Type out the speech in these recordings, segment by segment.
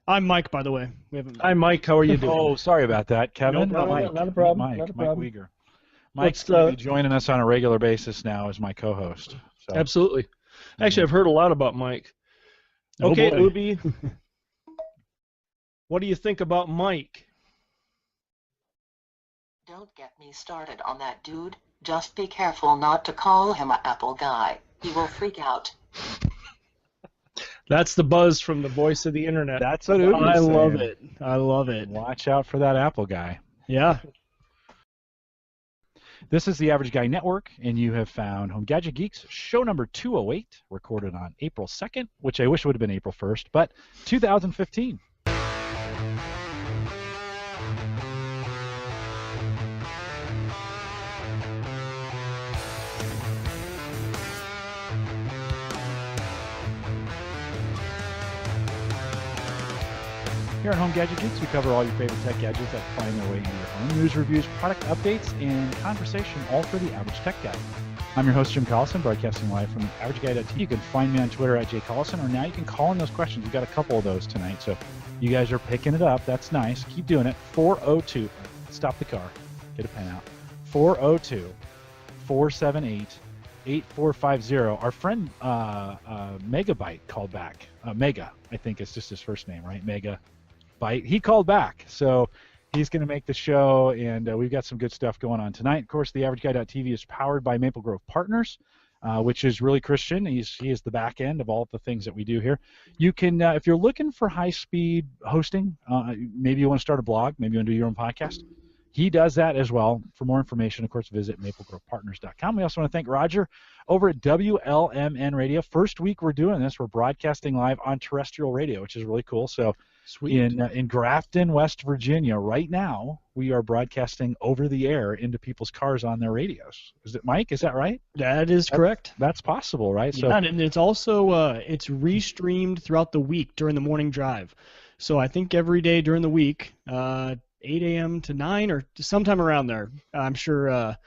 I'm Mike, by the way. We haven't. Hi, Mike. How are you doing? Oh, sorry about that, Kevin. No problem. Mike, Not a problem. Mike, Not a Mike problem. Uyghur. Mike's Let's, going to be joining us on a regular basis now as my co-host. So. Absolutely. Actually, I've heard a lot about Mike. Oh, Okay, boy. Ubi. What do you think about Mike? Don't get me started on that dude. Just be careful not to call him an Apple guy. He will freak out. That's the buzz from the voice of the internet. That's what Ubi's I love saying. it. I love it. Watch out for that Apple guy. Yeah. This is the Average Guy Network, and you have found Home Gadget Geeks, show number 208, recorded on April 2nd, which I wish would have been April 1st, but 2015. Here at Home Gadget Geeks, we cover all your favorite tech gadgets that find their way into your home. News, reviews, product updates, and conversation, all for the average tech guy. I'm your host, Jim Collison, broadcasting live from AverageGuy.tv. You can find me on Twitter at jcollison, or now you can call in those questions. We've got a couple of those tonight, so you guys are picking it up. That's nice. Keep doing it. 402, stop the car, get a pen out. 402-478-8450. Our friend Megabyte called back. Mega, I think is just his first name, right? Mega. He called back, so he's going to make the show, and we've got some good stuff going on tonight. Of course, the AverageGuy.tv is powered by Maple Grove Partners, which is really Christian. He is the back end of all of the things that we do here. You can, if you're looking for high-speed hosting, maybe you want to start a blog, maybe you want to do your own podcast, he does that as well. For more information, of course, visit maplegrovepartners.com. We also want to thank Roger over at WLMN Radio. First week we're doing this. We're broadcasting live on terrestrial radio, which is really cool. So in Grafton, West Virginia, right now, we are broadcasting over the air into people's cars on their radios. Is it, Mike? Is that right? That is correct. That's possible, right? Yeah, and it's also it's restreamed throughout the week during the morning drive. So I think every day during the week, 8 a.m. to 9 or sometime around there. I'm sure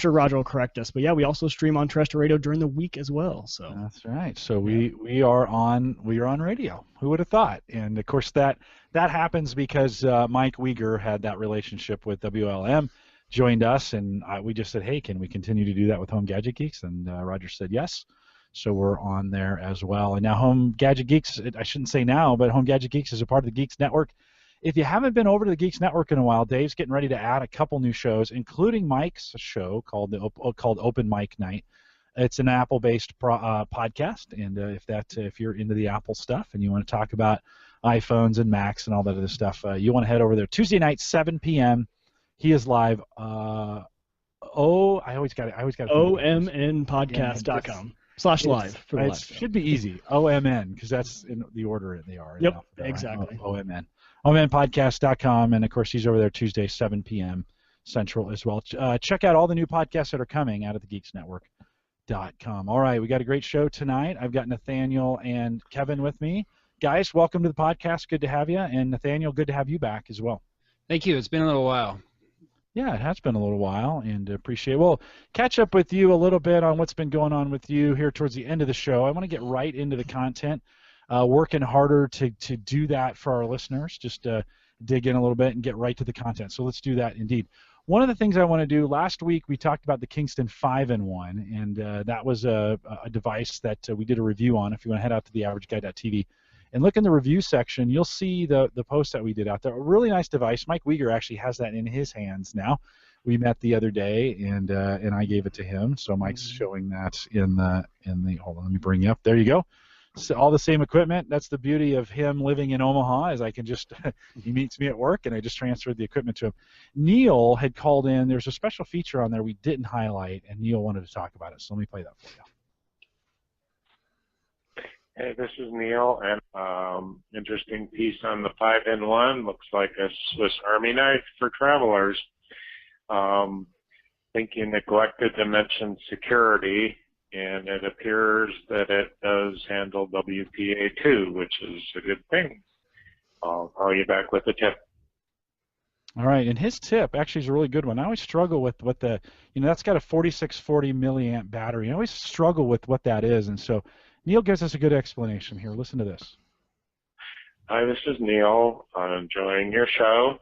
Roger will correct us. But yeah, we also stream on terrestrial radio during the week as well. So that's right. So we are on radio. Who would have thought? And of course that happens because Mike Uyghur had that relationship with WLM, joined us, and we just said, hey, can we continue to do that with Home Gadget Geeks? And Roger said yes. So we're on there as well. And now Home Gadget Geeks, I shouldn't say now, but Home Gadget Geeks is a part of the Geeks Network. If you haven't been over to the Geeks Network in a while, Dave's getting ready to add a couple new shows, including Mike's show called Open Mic Night. It's an Apple-based podcast, and if you're into the Apple stuff and you want to talk about iPhones and Macs and all that other stuff, you want to head over there Tuesday night, 7 p.m. He is live. I always got OMNpodcast.com/live for the it live should be easy. OMN, because that's in the order they are. Yep, exactly. Right? OMN. OMNpodcast.com, and of course he's over there Tuesday, 7 p.m. Central as well. Check out all the new podcasts that are coming out of the geeksnetwork.com. All right, we got a great show tonight. I've got Nathaniel and Kevin with me. Guys, welcome to the podcast. Good to have you. And Nathaniel, good to have you back as well. Thank you. It's been a little while. Yeah, it has been a little while, and appreciate it. We'll catch up with you a little bit on what's been going on with you here towards the end of the show. I want to get right into the content. Working harder to do that for our listeners, just dig in a little bit and get right to the content. So let's do that indeed. One of the things I want to do, last week we talked about the Kingston 5-in-1, and that was a device that we did a review on. If you want to head out to the AverageGuy.tv and look in the review section, you'll see the post that we did out there. A really nice device. Mike Uyghur actually has that in his hands now. We met the other day, and I gave it to him. So Mike's showing that in the hold on, let me bring you up. There you go. So all the same equipment. That's the beauty of him living in Omaha, is I can just he meets me at work and I just transferred the equipment to him. Neil had called in. There's a special feature on there we didn't highlight, and Neil wanted to talk about it. So let me play that for you. Hey, this is Neil, and interesting piece on the 5-in-1. Looks like a Swiss Army knife for travelers. Think you neglected to mention security, and it appears that it does handle WPA2, which is a good thing. I'll call you back with a tip. All right, and his tip actually is a really good one. I always struggle with what that's got a 4640 milliamp battery. I always struggle with what that is, and so Neil gives us a good explanation here. Listen to this. Hi, this is Neil. I'm enjoying your show.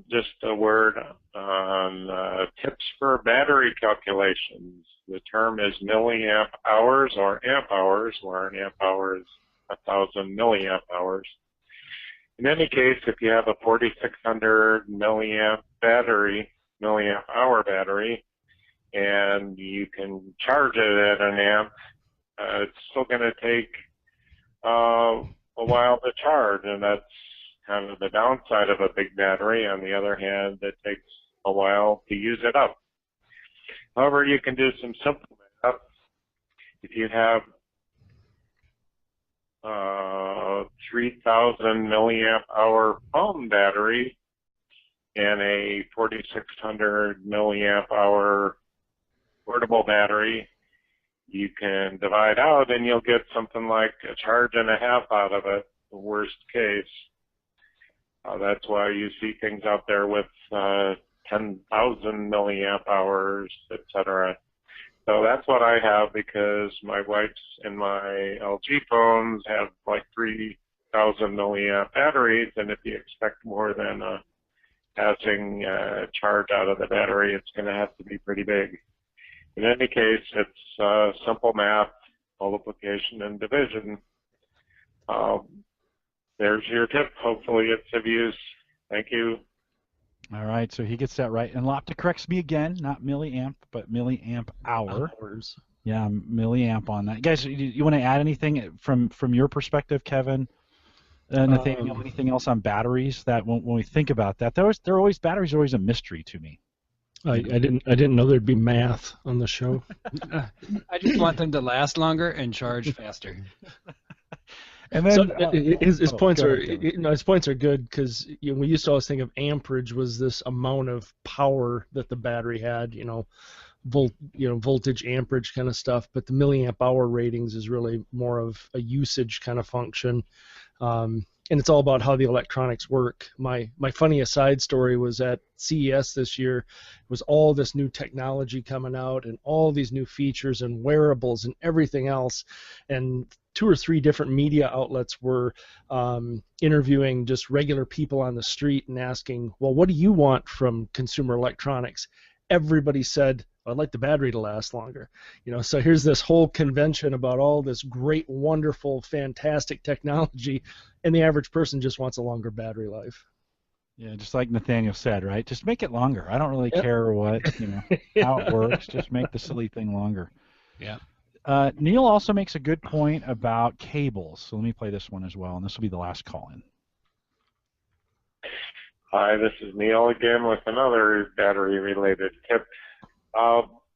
Just a word on tips for battery calculations. The term is milliamp hours or amp hours, where an amp hour is 1,000 milliamp hours. In any case, if you have a 4,600 milliamp hour battery, and you can charge it at an amp, it's still going to take a while to charge, and that's kind of the downside of a big battery. On the other hand, it takes a while to use it up. However, you can do some simple math. If you have 3,000 milliamp hour phone battery and a 4,600 milliamp hour portable battery, you can divide out and you'll get something like a charge and a half out of it, the worst case. That's why you see things out there with 10,000 milliamp hours, etc. So that's what I have, because my wife's and my LG phones have like 3,000 milliamp batteries, and if you expect more than a passing charge out of the battery, it's going to have to be pretty big. In any case, it's simple math, multiplication and division. There's your tip. Hopefully it's of use. Thank you. All right, so he gets that right. And Lopta corrects me again, not milliamp, but milliamp hour. Hours. Yeah, milliamp on that. Guys, you want to add anything from your perspective, Kevin? Nathaniel, anything else on batteries that when we think about that, batteries are always a mystery to me. I didn't know there'd be math on the show. I just want them to last longer and charge faster. And then So his points are ahead, his points are good, because we used to always think of amperage was this amount of power that the battery had, voltage, amperage kind of stuff. But the milliamp hour ratings is really more of a usage kind of function. And it's all about how the electronics work. My funny aside story was at CES this year. It was all this new technology coming out and all these new features and wearables and everything else. And 2 or 3 different media outlets were interviewing just regular people on the street and asking, well, what do you want from consumer electronics? Everybody said, I'd like the battery to last longer. So here's this whole convention about all this great, wonderful, fantastic technology, and the average person just wants a longer battery life. Yeah, just like Nathaniel said, right? Just make it longer. I don't really Yep. care what, how it works. Just make the silly thing longer. Yeah. Neil also makes a good point about cables. So let me play this one as well, and this will be the last call-in. Hi, this is Neil again with another battery-related tip.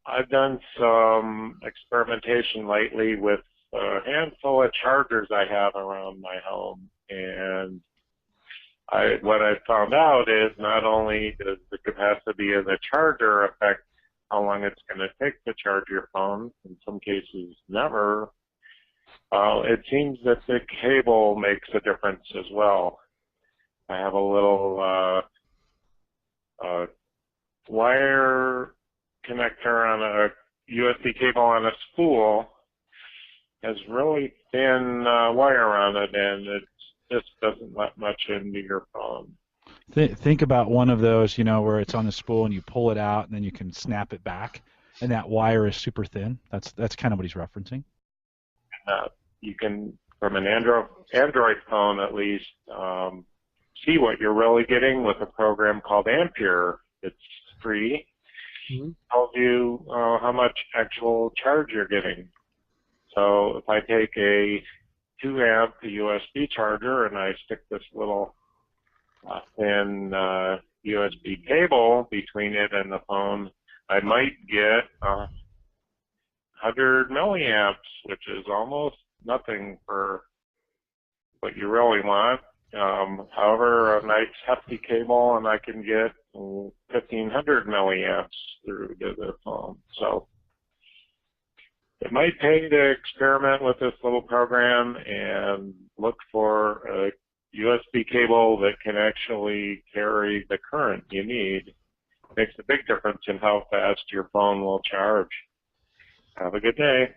I've done some experimentation lately with a handful of chargers I have around my home, and what I found out is not only does the capacity of the charger affect how long it's going to take to charge your phone, in some cases never, it seems that the cable makes a difference as well. I have a little wire connector on a USB cable on a spool, has really thin wire on it, and it just doesn't let much into your phone. Think about one of those, where it's on the spool and you pull it out and then you can snap it back, and that wire is super thin. That's kind of what he's referencing. You can, from an Android phone at least, see what you're really getting with a program called Ampere. It's free. Mm-hmm. Tells you how much actual charge you're getting. So if I take a 2 amp USB charger and I stick this little thin USB cable between it and the phone, I might get 100 milliamps, which is almost nothing for what you really want. However, a nice hefty cable, and I can get 1,500 milliamps through to the phone. So it might pay to experiment with this little program and look for a USB cable that can actually carry the current you need. It makes a big difference in how fast your phone will charge. Have a good day.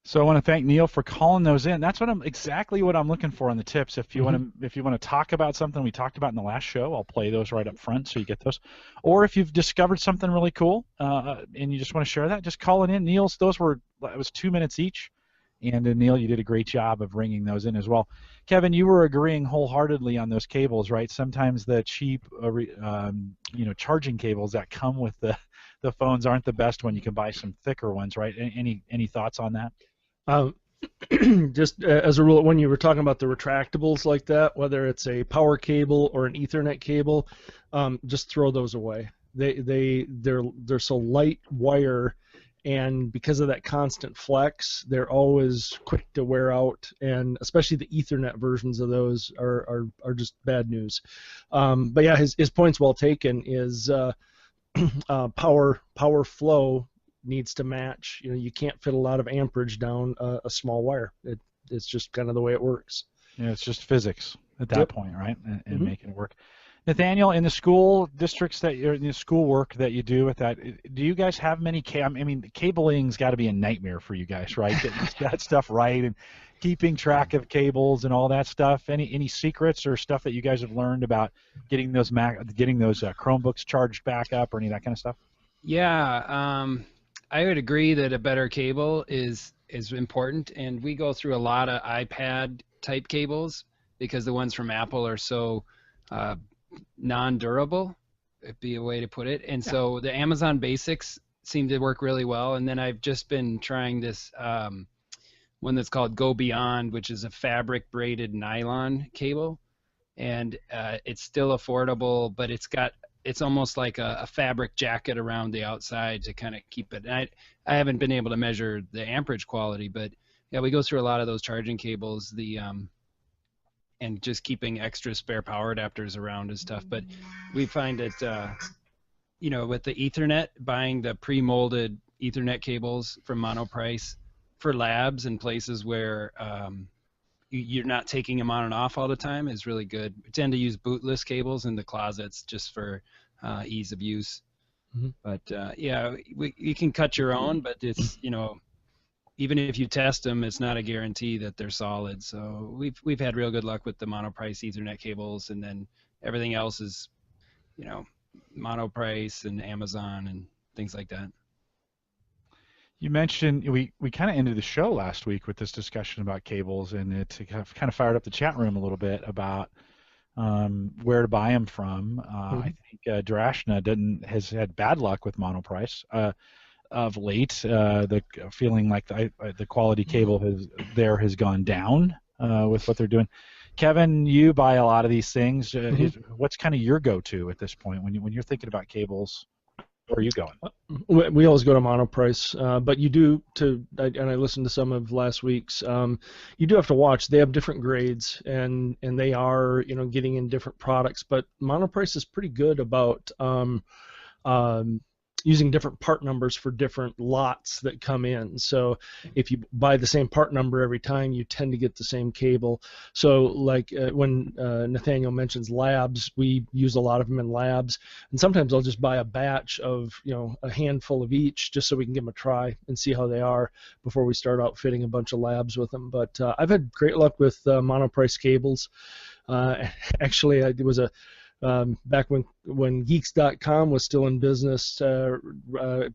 So I want to thank Neil for calling those in. That's exactly what I'm looking for on the tips. If you want to talk about something we talked about in the last show, I'll play those right up front so you get those. Or if you've discovered something really cool and you just want to share that, just call it in. Neil's, it was 2 minutes each. And Neil, you did a great job of ringing those in as well. Kevin, you were agreeing wholeheartedly on those cables, right? Sometimes the cheap, charging cables that come with the phones aren't the best when you can buy some thicker ones, right? Any thoughts on that? Just as a rule, when you were talking about the retractables like that, whether it's a power cable or an Ethernet cable, just throw those away. They're so light wire, and because of that constant flex, they're always quick to wear out, and especially the Ethernet versions of those are just bad news. But yeah, his point's well taken. Is power flow needs to match. You can't fit a lot of amperage down a small wire. It's just kind of the way it works. Yeah, it's just physics at that point, right? And making it work. Nathaniel, in the school districts that you're in, the school work that you do with that, do you guys have many? Cabling's got to be a nightmare for you guys, right? Getting that stuff right and keeping track of cables and all that stuff. Any secrets or stuff that you guys have learned about getting those Chromebooks charged back up or any of that kind of stuff? Yeah, I would agree that a better cable is important, and we go through a lot of iPad type cables because the ones from Apple are so non-durable, it'd be a way to put it. And so the Amazon Basics seem to work really well. And then I've just been trying this one that's called Go Beyond, which is a fabric braided nylon cable, and it's still affordable, but it's almost like a fabric jacket around the outside to kind of keep it. And I haven't been able to measure the amperage quality, but yeah, we go through a lot of those charging cables, and just keeping extra spare power adapters around and stuff. But we find that, with the Ethernet, buying the pre-molded Ethernet cables from Monoprice for labs and places where you're not taking them on and off all the time is really good. We tend to use bootless cables in the closets just for ease of use. But you can cut your own, but it's, even if you test them, it's not a guarantee that they're solid. So we've had real good luck with the Monoprice Ethernet cables, and then everything else is, Monoprice and Amazon and things like that. You mentioned we kind of ended the show last week with this discussion about cables, and it kind of fired up the chat room a little bit about where to buy them from. I think Drashna has had bad luck with Monoprice of late. The feeling like the quality cable has gone down with what they're doing. Kevin, you buy a lot of these things. What's kind of your go-to at this point when you're thinking about cables? Where are you going? We always go to Monoprice, but you do and I listened to some of last week's. You do have to watch. They have different grades, and they are getting in different products. But Monoprice is pretty good about using different part numbers for different lots that come in. So if you buy the same part number every time, you tend to get the same cable. So like when Nathaniel mentions labs, we use a lot of them in labs, and sometimes I'll just buy a batch of a handful of each just so we can give them a try and see how they are before we start outfitting a bunch of labs with them. But I've had great luck with Monoprice cables. Actually, it was back when Geeks.com was still in business,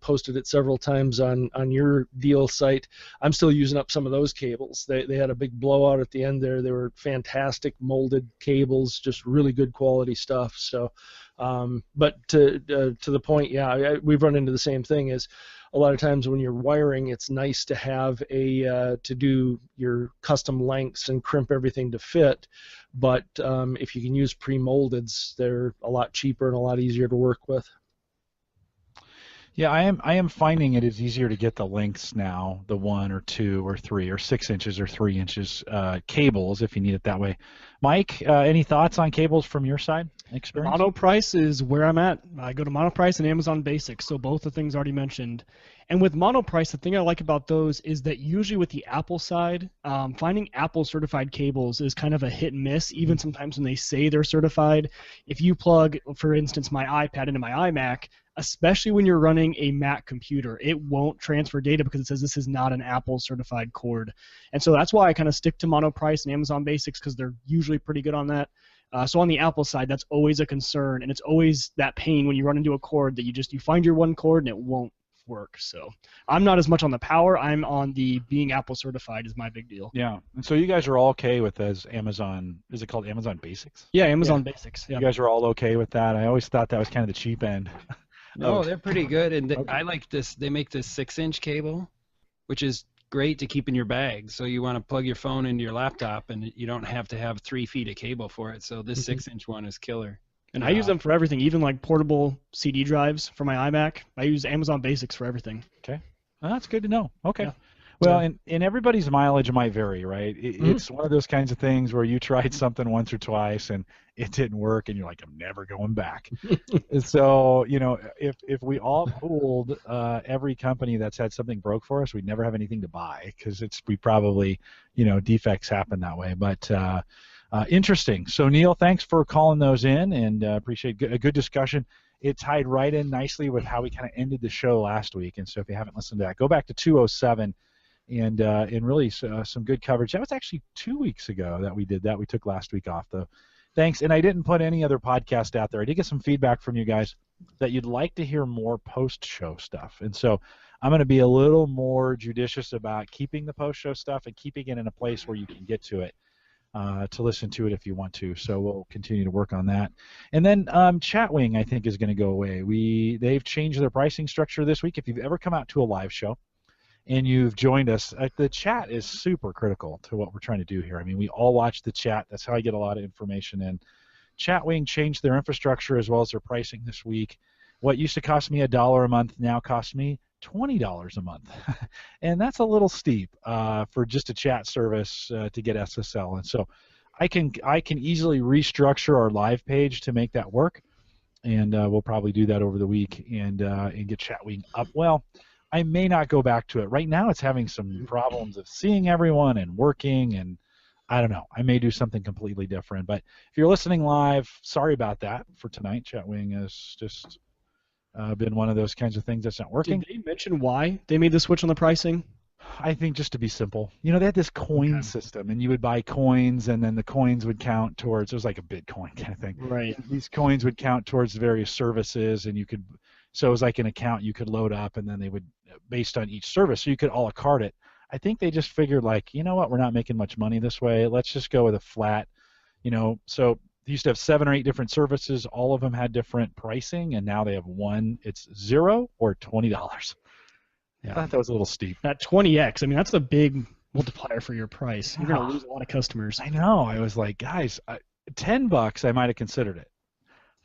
posted it several times on your deal site. I'm still using up some of those cables. They had a big blowout at the end there. They were fantastic molded cables, just really good quality stuff. So, but to the point, we've run into the same thing. Is a lot of times when you're wiring, it's nice to have to do your custom lengths and crimp everything to fit. But if you can use pre-moldeds, they're a lot cheaper and a lot easier to work with. Yeah, I am finding it is easier to get the lengths now, the 1 or 2 or 3 or 6 inches or 3 inches cables if you need it that way. Mike, any thoughts on cables from your side? Experience? Monoprice is where I'm at. I go to Monoprice and Amazon Basics, so both the things already mentioned. And with Monoprice, the thing I like about those is that usually with the Apple side, finding Apple certified cables is kind of a hit and miss, even sometimes when they say they're certified. If you plug, for instance, my iPad into my iMac, especially when you're running a Mac computer. It won't transfer data because it says this is not an Apple certified cord. And so that's why I kind of stick to Monoprice and Amazon Basics, because they're usually pretty good on that. So on the Apple side, that's always a concern, and it's always that pain when you run into a cord that you find your one cord and it won't work. So I'm not as much on the power. I'm on the being Apple certified is my big deal. Yeah. And so you guys are all okay with as Amazon, is it called Amazon Basics? Yeah, Amazon Basics. Yeah. You guys are all okay with that? I always thought that was kind of the cheap end. No, they're pretty good, and I like this. They make this 6-inch cable, which is great to keep in your bag. So you want to plug your phone into your laptop, and you don't have to have 3 feet of cable for it. So this 6-inch one is killer. And I use them for everything, even like portable CD drives for my iMac. I use Amazon Basics for everything. Okay. Well, that's good to know. Okay. Yeah. Well, and everybody's mileage might vary, right? It's one of those kinds of things where you tried something once or twice and it didn't work, and you're like, I'm never going back. So, if we all pooled every company that's had something broke for us, we'd never have anything to buy, because we probably, defects happen that way. But interesting. So, Neil, thanks for calling those in, and appreciate a good discussion. It tied right in nicely with how we kind of ended the show last week. And so if you haven't listened to that, go back to 207 and really some good coverage. That was actually 2 weeks ago that we did that. We took last week off, though. Thanks. And I didn't put any other podcast out there. I did get some feedback from you guys that you'd like to hear more post-show stuff. And so I'm going to be a little more judicious about keeping the post-show stuff and keeping it in a place where you can get to it. To listen to it if you want to. So we'll continue to work on that. And then Chatwing, I think, is going to go away. They've changed their pricing structure this week. If you've ever come out to a live show and you've joined us, the chat is super critical to what we're trying to do here. I mean, we all watch the chat. That's how I get a lot of information in. Chatwing changed their infrastructure as well as their pricing this week. What used to cost me $1 a month now costs me $20 a month, and that's a little steep for just a chat service to get SSL. And so I can easily restructure our live page to make that work, and we'll probably do that over the week and get Chatwing up. Well, I may not go back to it right now. It's having some problems of seeing everyone and working, and I don't know. I may do something completely different. But if you're listening live, sorry about that for tonight. Chatwing is just been one of those kinds of things that's not working. Did they mention why they made the switch on the pricing? I think just to be simple. They had this coin system, and you would buy coins, and then the coins would count towards, it was like a Bitcoin kind of thing. Right. These coins would count towards various services, and so it was like an account you could load up, and then they would, based on each service, so you could a la carte it. I think they just figured, like, you know what, we're not making much money this way. Let's just go with a flat, so they used to have 7 or 8 different services. All of them had different pricing, and now they have one. It's $0 or $20. Yeah. I thought that was a little steep. That 20x, I mean, that's a big multiplier for your price. You're going to lose a lot of customers. I know. I was like, guys, $10 I might have considered it.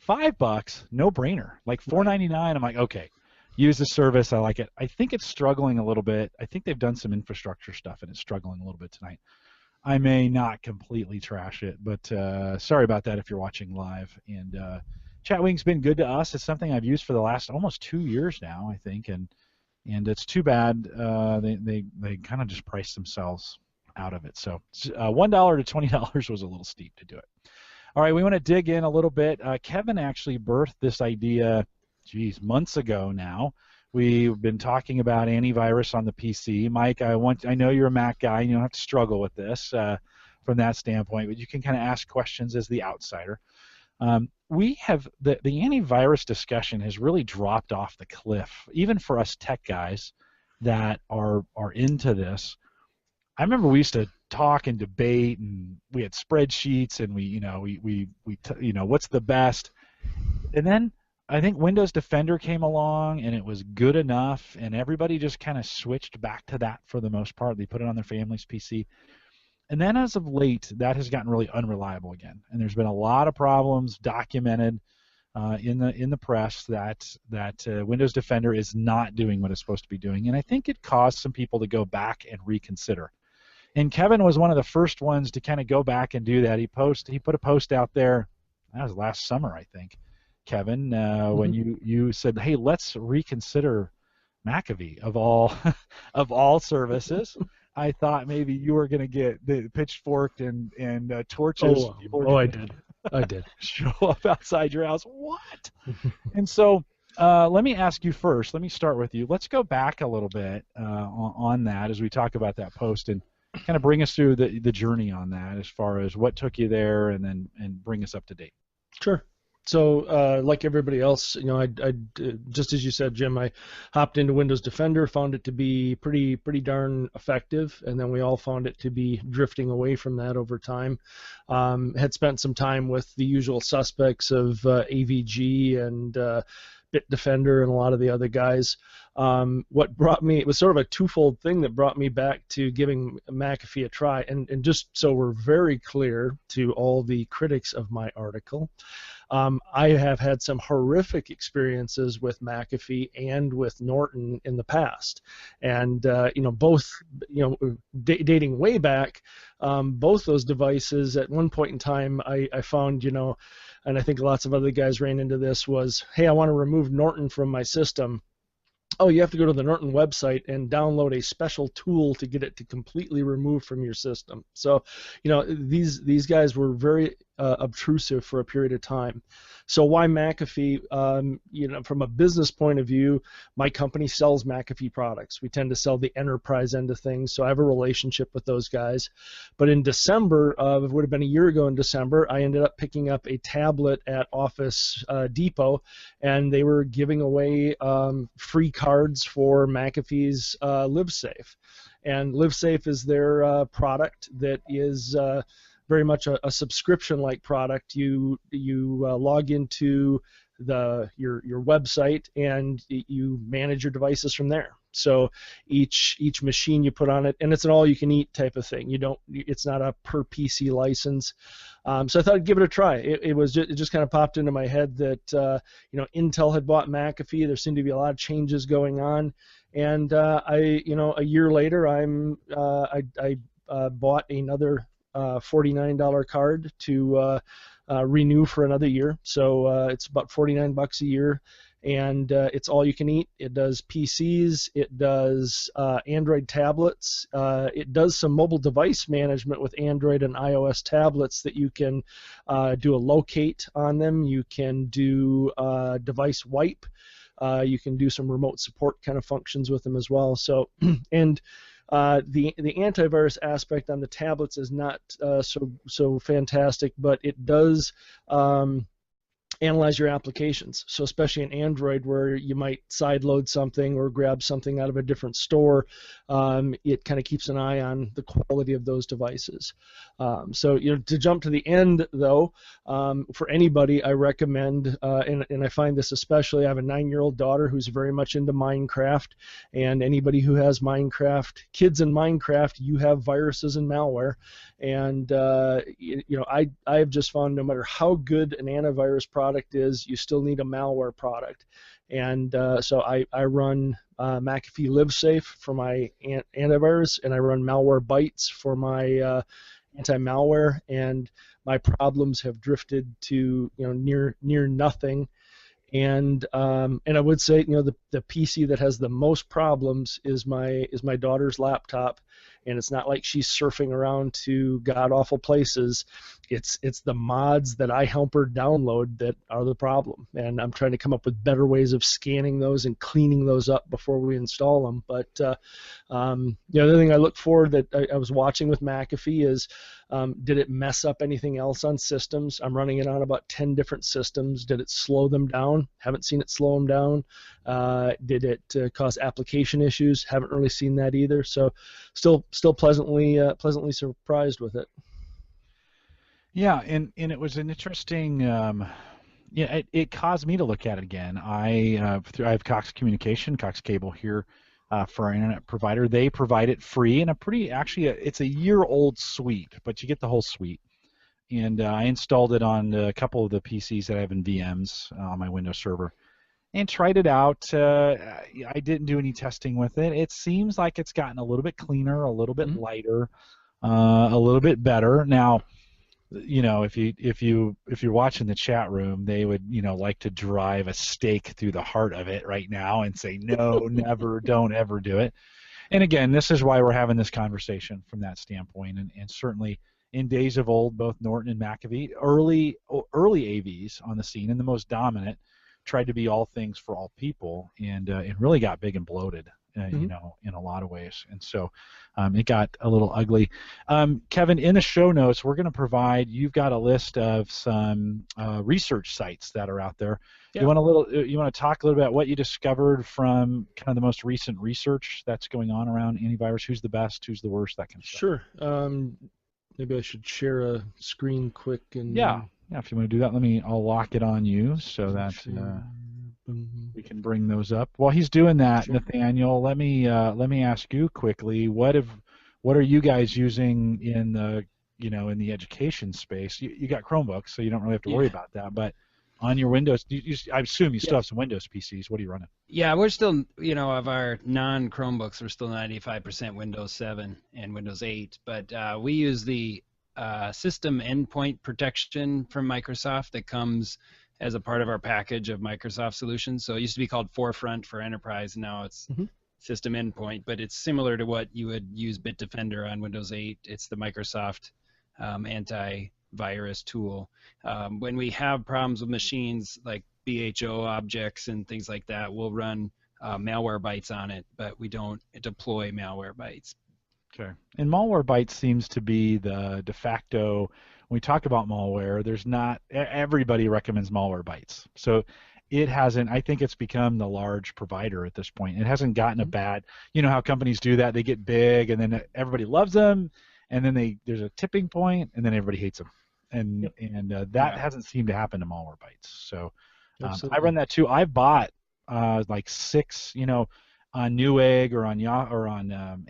$5, no brainer. Like $4.99, I'm like, okay, use the service. I like it. I think it's struggling a little bit. I think they've done some infrastructure stuff, and it's struggling a little bit tonight. I may not completely trash it, but sorry about that if you're watching live. And Chatwing's been good to us. It's something I've used for the last almost 2 years now, I think, and it's too bad they kind of just priced themselves out of it. So $1 to $20 was a little steep to do it. All right, we want to dig in a little bit. Kevin actually birthed this idea, months ago now. We've been talking about antivirus on the PC. Mike, I know you're a Mac guy, and you don't have to struggle with this from that standpoint, but you can kind of ask questions as the outsider. We have the antivirus discussion has really dropped off the cliff, even for us tech guys that are into this. I remember we used to talk and debate, and we had spreadsheets, and we what's the best, and then I think Windows Defender came along, and it was good enough, and everybody just kind of switched back to that for the most part. They put it on their family's PC. And then as of late, that has gotten really unreliable again. And there's been a lot of problems documented in the press that Windows Defender is not doing what it's supposed to be doing. And I think it caused some people to go back and reconsider. And Kevin was one of the first ones to kind of go back and do that. He put a post out there, that was last summer, I think, Kevin, when you said, hey, let's reconsider McAfee of all services. I thought maybe you were going to get the pitchforked and torches. I did. Show up outside your house. What? And so Let me ask you first. Let me start with you. Let's go back a little bit on that as we talk about that post and kind of bring us through the journey on that as far as what took you there and bring us up to date. Sure. So, like everybody else, I just as you said, Jim, I hopped into Windows Defender, found it to be pretty darn effective, and then we all found it to be drifting away from that over time. Had spent some time with the usual suspects of AVG and Bitdefender and a lot of the other guys. What brought me, it was sort of a twofold thing that brought me back to giving McAfee a try. And just so we're very clear to all the critics of my article, I have had some horrific experiences with McAfee and with Norton in the past. And, both, dating way back, both those devices at one point in time I found, and I think lots of other guys ran into this was, hey, I want to remove Norton from my system. Oh, you have to go to the Norton website and download a special tool to get it to completely remove from your system. So, these guys were very obtrusive for a period of time. So why McAfee? From a business point of view, my company sells McAfee products. We tend to sell the enterprise end of things, so I have a relationship with those guys. But in December, it would have been a year ago in December, I ended up picking up a tablet at Office Depot, and they were giving away free cards for McAfee's LiveSafe. And LiveSafe is their product that is very much a subscription-like product. You log into your website and you manage your devices from there. So each machine you put on it, and it's an all-you-can-eat type of thing. It's not a per PC license. So I thought I'd give it a try. It just kind of popped into my head that Intel had bought McAfee. There seemed to be a lot of changes going on, and a year later I bought another $49 card to renew for another year. So it's about $49 a year, and it's all you can eat. It does PCs, it does Android tablets, it does some mobile device management with Android and iOS tablets that you can do a locate on them. You can do device wipe. You can do some remote support kind of functions with them as well. So and the antivirus aspect on the tablets is not so fantastic, but it does analyze your applications. So especially in Android, where you might sideload something or grab something out of a different store, it kind of keeps an eye on the quality of those devices. So to jump to the end though, for anybody, I recommend, and I find this especially, I have a 9-year-old daughter who's very much into Minecraft, and anybody who has Minecraft, kids in Minecraft, you have viruses and malware, and I have just found no matter how good an antivirus product is, you still need a malware product. And so I run McAfee LiveSafe for my antivirus, and I run Malwarebytes for my anti-malware, and my problems have drifted to near nothing. And I would say the PC that has the most problems is my daughter's laptop, and it's not like she's surfing around to god awful places. It's the mods that I help her download that are the problem, and I'm trying to come up with better ways of scanning those and cleaning those up before we install them. But the other thing I look for that I was watching with McAfee is did it mess up anything else on systems? I'm running it on about 10 different systems. Did it slow them down? Haven't seen it slow them down. Did it cause application issues? Haven't really seen that either. So still pleasantly surprised with it. Yeah, and it was an interesting. It caused me to look at it again. I have Cox Communication, Cox Cable here for our internet provider. They provide it free, and it's a year-old suite, but you get the whole suite. And I installed it on a couple of the PCs that I have in VMs on my Windows server, and tried it out. I didn't do any testing with it. It seems like it's gotten a little bit cleaner, a little bit lighter, a little bit better. Now, if you're watching the chat room, they would like to drive a stake through the heart of it right now and say no, never, don't ever do it. And again, this is why we're having this conversation from that standpoint, and certainly in days of old, both Norton and McAfee, early AVs on the scene and the most dominant, tried to be all things for all people, and it really got big and bloated, you know, in a lot of ways. And so it got a little ugly. Kevin, in the show notes, we're going to provide, you've got a list of some research sites that are out there. Yeah. You want to talk a little bit about what you discovered from kind of the most recent research that's going on around antivirus? Who's the best? Who's the worst? That kind of stuff. Sure. Maybe I should share a screen quick and. Yeah. If you want to do that, I'll lock it on you so that we can bring those up. While he's doing that, sure. Nathaniel, let me ask you quickly. What are you guys using in the education space? You got Chromebooks, so you don't really have to worry about that. But on your Windows, I assume you still have some Windows PCs. What are you running? Yeah, we're still, of our non-Chromebooks, we're still 95% Windows 7 and Windows 8. But we use the system endpoint protection from Microsoft that comes as a part of our package of Microsoft solutions. So it used to be called Forefront for Enterprise, and now it's system endpoint, but it's similar to what you would use Bitdefender on Windows 8. It's the Microsoft antivirus tool. When we have problems with machines like BHO objects and things like that, we'll run Malwarebytes on it, but we don't deploy Malwarebytes. Okay. And Malwarebytes seems to be the de facto. When we talk about malware, there's not everybody recommends Malwarebytes. So it hasn't. I think it's become the large provider at this point. It hasn't gotten a bad. You know how companies do that? They get big, and then everybody loves them, and then there's a tipping point, and then everybody hates them, and that hasn't seemed to happen to Malwarebytes. So I run that too. I've bought like 6, on Newegg or on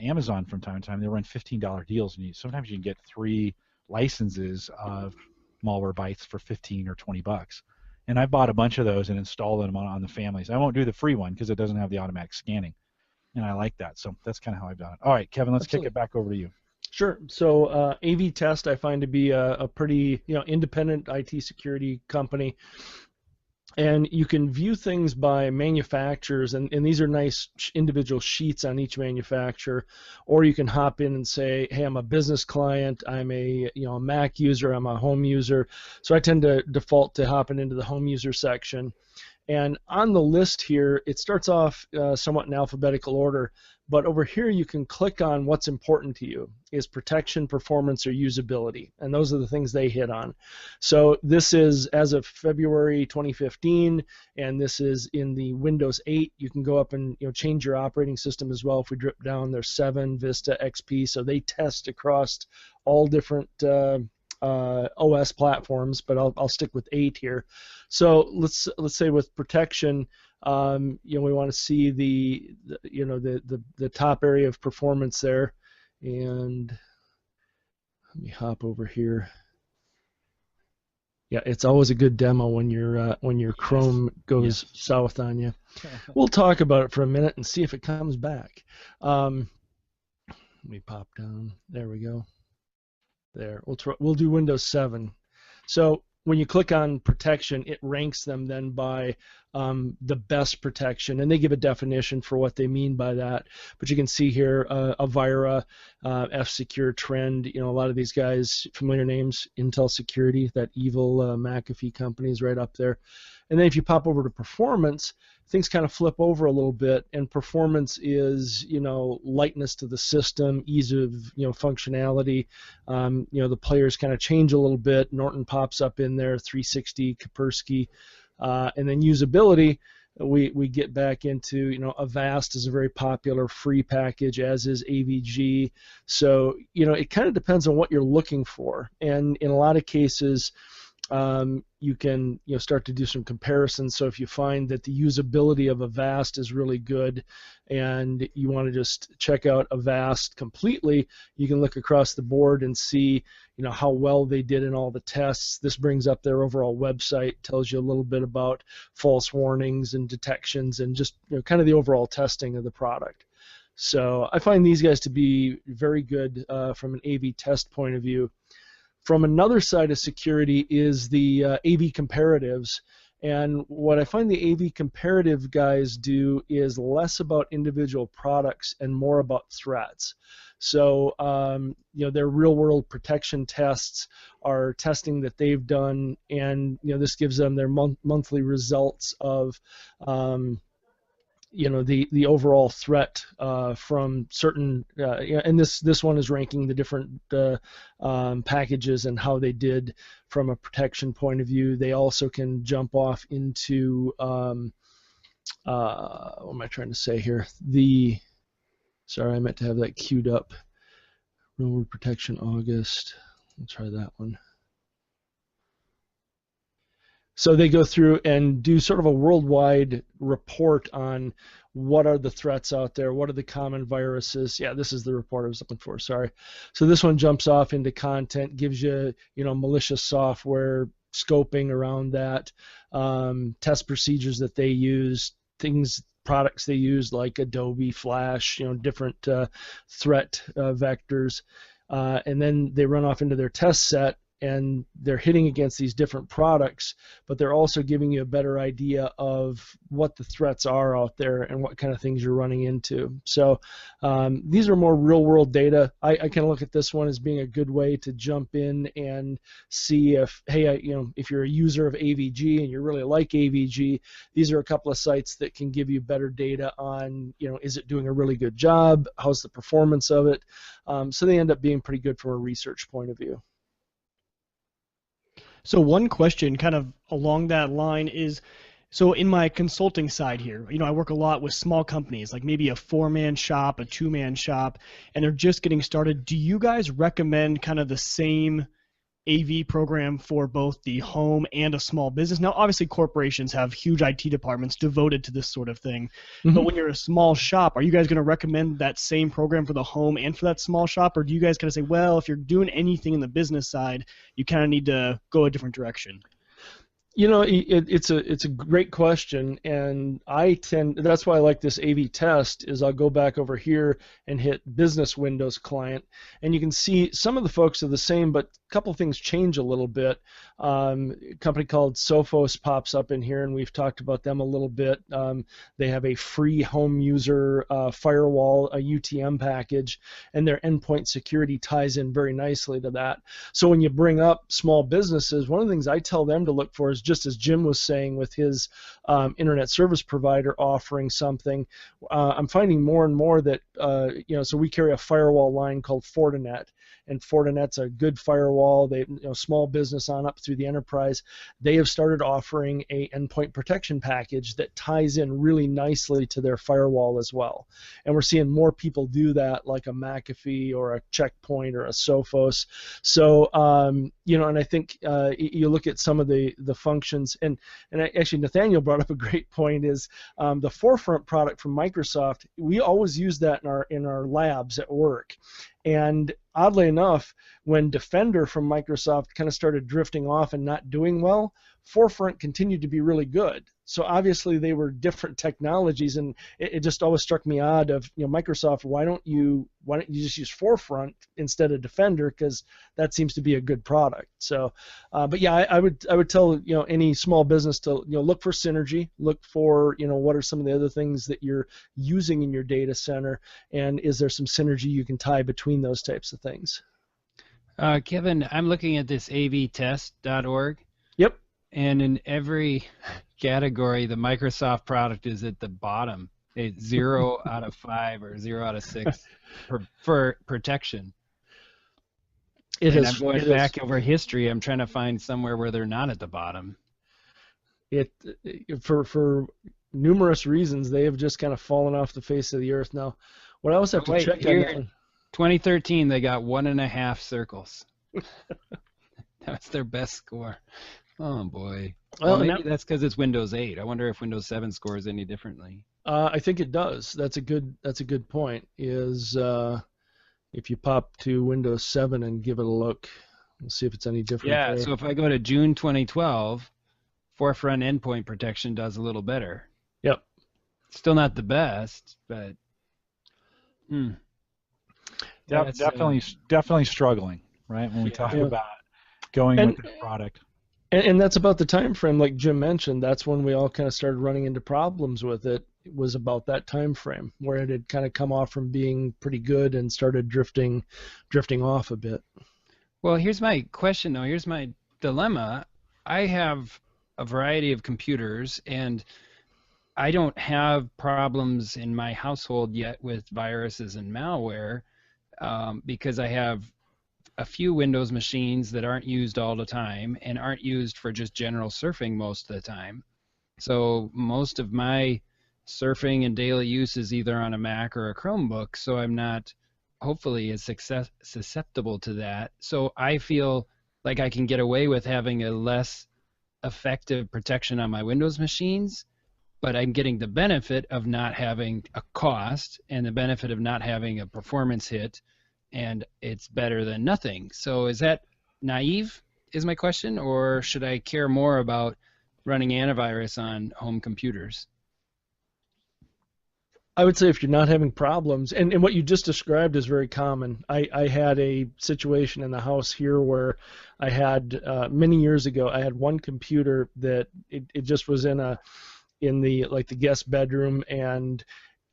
Amazon from time to time. They run $15 deals, and sometimes you can get 3 licenses of Malwarebytes for $15 or $20. And I bought a bunch of those and installed them on the families. I won't do the free one because it doesn't have the automatic scanning, and I like that. So that's kind of how I've done it. All right, Kevin, let's kick it back over to you. Sure. So AV Test I find to be a pretty independent IT security company. And you can view things by manufacturers, and these are nice individual sheets on each manufacturer. Or you can hop in and say, hey, I'm a business client, I'm a a Mac user, I'm a home user. So I tend to default to hopping into the home user section. And on the list here, it starts off somewhat in alphabetical order, but over here you can click on what's important to you. Is protection, performance, or usability? And those are the things they hit on. So this is as of February 2015, and this is in the Windows 8. You can go up and change your operating system as well. If we drip down, there's 7, Vista, XP, so they test across all different OS platforms, but I'll stick with 8 here. So let's say with protection, we want to see the top area of performance there, and let me hop over here. Yeah, it's always a good demo when your Chrome goes south on you. We'll talk about it for a minute and see if it comes back. Let me pop down. There we go. There, we'll do Windows 7. So when you click on protection, it ranks them then by the best protection, and they give a definition for what they mean by that. But you can see here Avira, F-Secure, Trend, a lot of these guys, familiar names, Intel Security, that evil McAfee company is right up there. And then if you pop over to performance, things kind of flip over a little bit, and performance is, lightness to the system, ease of, functionality. The players kind of change a little bit. Norton pops up in there, 360, Kaspersky, and then usability. We get back into, Avast is a very popular free package, as is AVG. So, it kind of depends on what you're looking for, and in a lot of cases, you can start to do some comparisons. So if you find that the usability of Avast is really good and you want to just check out Avast completely, you can look across the board and see how well they did in all the tests. This brings up their overall website, tells you a little bit about false warnings and detections and just kind of the overall testing of the product. So I find these guys to be very good from an AV test point of view. From another side of security is the AV comparatives, And what I find the AV comparative guys do is less about individual products and more about threats. So, their real-world protection tests are testing that they've done, and this gives them their monthly results of the overall threat from certain, and this one is ranking the different packages and how they did from a protection point of view. They also can jump off into what am I trying to say here? Sorry, I meant to have that queued up. Real-world protection August. Let's try that one. So they go through and do sort of a worldwide report on what are the threats out there, what are the common viruses. Yeah, this is the report I was looking for, sorry. So this one jumps off into content, gives you, malicious software, scoping around that, test procedures that they use, products they use like Adobe Flash, different threat vectors. And then they run off into their test set, and they're hitting against these different products, but they're also giving you a better idea of what the threats are out there and what kind of things you're running into. So these are more real-world data. I kind of look at this one as being a good way to jump in and see if, hey, if you're a user of AVG and you really like AVG, these are a couple of sites that can give you better data on, is it doing a really good job? How's the performance of it? So they end up being pretty good from a research point of view. So one question kind of along that line is, so in my consulting side here, I work a lot with small companies, like maybe a 4-man shop, a 2-man shop, and they're just getting started. Do you guys recommend kind of the same AV program for both the home and a small business? Now, obviously, corporations have huge IT departments devoted to this sort of thing. Mm-hmm. But when you're a small shop, are you guys going to recommend that same program for the home and for that small shop? Or do you guys kind of say, well, if you're doing anything in the business side, you kind of need to go a different direction? It's a great question, and that's why I like this AV test, is I'll go back over here and hit Business Windows Client, and you can see some of the folks are the same, but a couple things change a little bit. A company called Sophos pops up in here, and we've talked about them a little bit. They have a free home user firewall, a UTM package, and their endpoint security ties in very nicely to that. So when you bring up small businesses, one of the things I tell them to look for is, just as Jim was saying with his internet service provider offering something, I'm finding more and more that, so we carry a firewall line called Fortinet, and Fortinet's a good firewall. They, small business on up through the enterprise, they have started offering a endpoint protection package that ties in really nicely to their firewall as well. And we're seeing more people do that, like a McAfee or a Checkpoint or a Sophos. So, and I think you look at some of the functions, and actually Nathaniel brought up a great point, is the Forefront product from Microsoft. We always use that in our labs at work. And oddly enough, when Defender from Microsoft kind of started drifting off and not doing well, Forefront continued to be really good. So obviously they were different technologies, and it just always struck me odd of, Microsoft, why don't you just use Forefront instead of Defender, because that seems to be a good product. So, but yeah, I would tell any small business to look for synergy, look for what are some of the other things that you're using in your data center, and is there some synergy you can tie between those types of things. Kevin, I'm looking at this avtest.org. Yep. And in every category, the Microsoft product is at the bottom. It's 0 out of 5 or 0 out of 6 for protection. I'm going back over history. I'm trying to find somewhere where they're not at the bottom. For numerous reasons, they have just kind of fallen off the face of the earth now. What I also have to check on that one. 2013, they got 1.5 circles. That's their best score. Oh boy. Well, maybe that's because it's Windows 8. I wonder if Windows 7 scores any differently. I think it does. That's a good point. Is if you pop to Windows 7 and give it a look, we'll see if it's any different. Yeah. there. So if I go to June 2012, Forefront endpoint protection does a little better. Yep. Still not the best, but. Definitely struggling, right? When we talk about going with the product. And that's about the time frame, like Jim mentioned. That's when we all kind of started running into problems with it. It was about that time frame where it had kind of come off from being pretty good and started drifting off a bit. Well, here's my question, though. Here's my dilemma. I have a variety of computers, and I don't have problems in my household yet with viruses and malware because I have a few Windows machines that aren't used all the time and aren't used for just general surfing most of the time. So most of my surfing and daily use is either on a Mac or a Chromebook, so I'm not hopefully as susceptible to that. So I feel like I can get away with having a less effective protection on my Windows machines, but I'm getting the benefit of not having a cost and the benefit of not having a performance hit, and it's better than nothing. So is that naive, is my question, or should I care more about running antivirus on home computers? I would say if you're not having problems, and what you just described is very common. I had a situation in the house here where I had, many years ago, I had one computer that it just was in the like the guest bedroom, and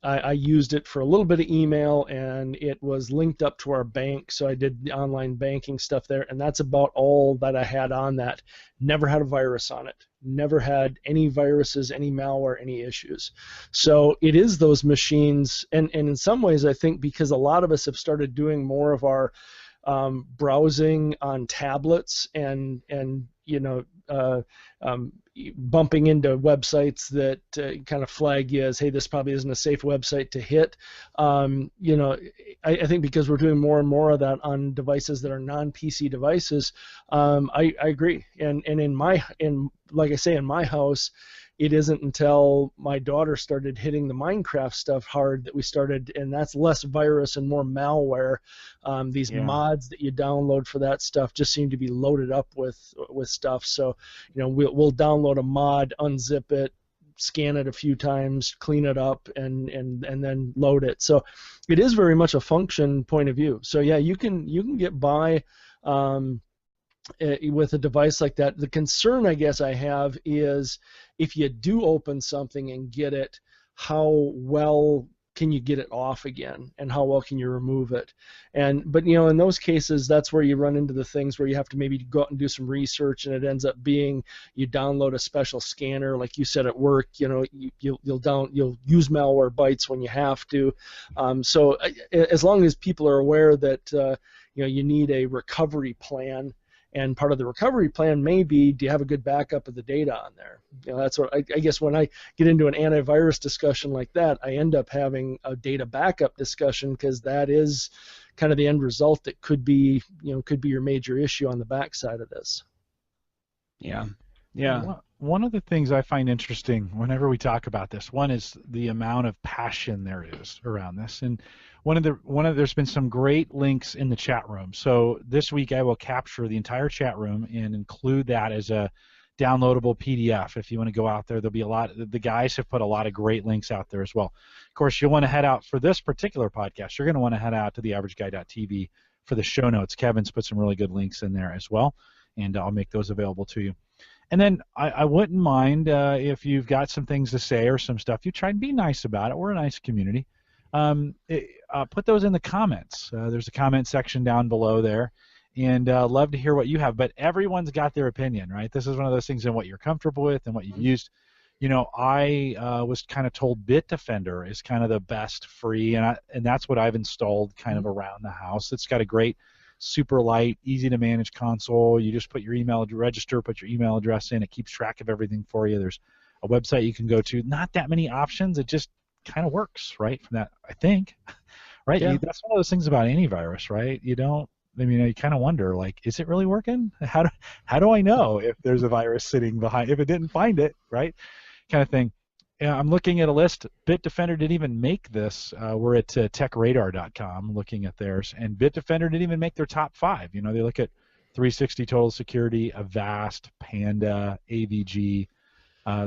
I used it for a little bit of email, and it was linked up to our bank, so I did the online banking stuff there, and that's about all that I had on that. Never had a virus on it. Never had any viruses, any malware, any issues. So it is those machines, and in some ways I think because a lot of us have started doing more of our browsing on tablets and you know, bumping into websites that kind of flag you as, hey, this probably isn't a safe website to hit. You know, I think because we're doing more and more of that on devices that are non-PC devices, I agree. And like I say, in my house, it isn't until my daughter started hitting the Minecraft stuff hard that we started, and that's less virus and more malware. These mods that you download for that stuff just seem to be loaded up with stuff. So, you know, we'll download a mod, unzip it, scan it a few times, clean it up, and then load it. So it is very much a function point of view. So yeah, you can get by with a device like that. The concern I guess I have is if you do open something and get it, how well can you get it off again, and how well can you remove it? But you know, in those cases, that's where you run into the things where you have to maybe go out and do some research, and it ends up being you download a special scanner, like you said at work. You know, you'll use Malwarebytes when you have to. So as long as people are aware that you know, you need a recovery plan. And part of the recovery plan may be, do you have a good backup of the data on there? You know, that's what I guess when I get into an antivirus discussion like that, I end up having a data backup discussion, because that is kind of the end result that could be your major issue on the backside of this. Yeah. One of the things I find interesting whenever we talk about this, one is the amount of passion there is around this, and there's been some great links in the chat room. So this week I will capture the entire chat room and include that as a downloadable PDF. If you want to go out there, there'll be a lot. The guys have put a lot of great links out there as well. Of course, you'll want to head out for this particular podcast. You're going to want to head out to theaverageguy.tv for the show notes. Kevin's put some really good links in there as well, and I'll make those available to you. And then I wouldn't mind if you've got some things to say or some stuff, you try and be nice about it. We're a nice community. Put those in the comments. There's a comment section down below there, and love to hear what you have. But everyone's got their opinion, right? This is one of those things in what you're comfortable with and what you've used. You know, I was kind of told Bitdefender is kind of the best free, and that's what I've installed kind of around the house. It's got a great, super light, easy to manage console. You just put your email, put your email address in. It keeps track of everything for you. There's a website you can go to. Not that many options. It just kind of works, right? From that, I think, right? Yeah. That's one of those things about antivirus, right? You kind of wonder, like, is it really working? How do I know if there's a virus sitting behind, if it didn't find it, right? Kind of thing. Yeah, I'm looking at a list. Bitdefender didn't even make this. We're at techradar.com looking at theirs, and Bitdefender didn't even make their top 5. You know, they look at 360 Total Security, Avast, Panda, AVG.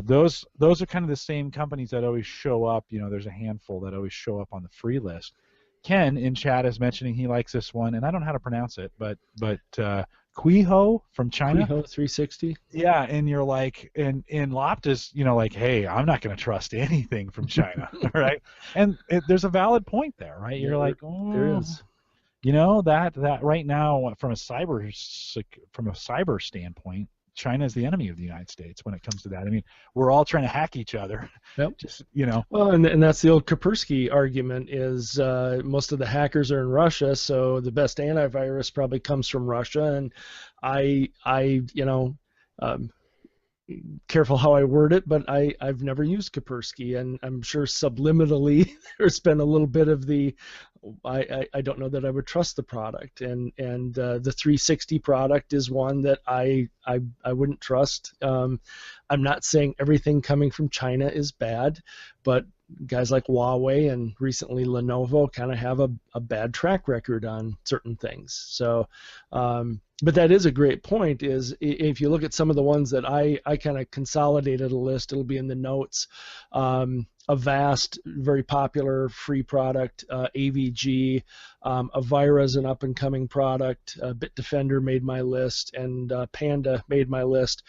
Those are kind of the same companies that always show up. You know, there's a handful that always show up on the free list. Ken in chat is mentioning he likes this one, and I don't know how to pronounce it, but Quiho from China. Quiho 360. Yeah, and you're like, and Lopta's, like, hey, I'm not going to trust anything from China, right? And there's a valid point there, right? You're like, there is. That right now, from a cyber standpoint, China is the enemy of the United States when it comes to that. I mean, we're all trying to hack each other. Yep. Just, Well, and that's the old Kaspersky argument is most of the hackers are in Russia, so the best antivirus probably comes from Russia. And careful how I word it, but I've never used Kaspersky, and I'm sure subliminally there's been a little bit of the I don't know that I would trust the product, and the 360 product is one that I wouldn't trust. I'm not saying everything coming from China is bad, but guys like Huawei and recently Lenovo kind of have a bad track record on certain things. So, but that is a great point. Is if you look at some of the ones that I kind of consolidated a list, it'll be in the notes. Avast, very popular free product. AVG, Avira is an up-and-coming product. Bitdefender made my list, and Panda made my list.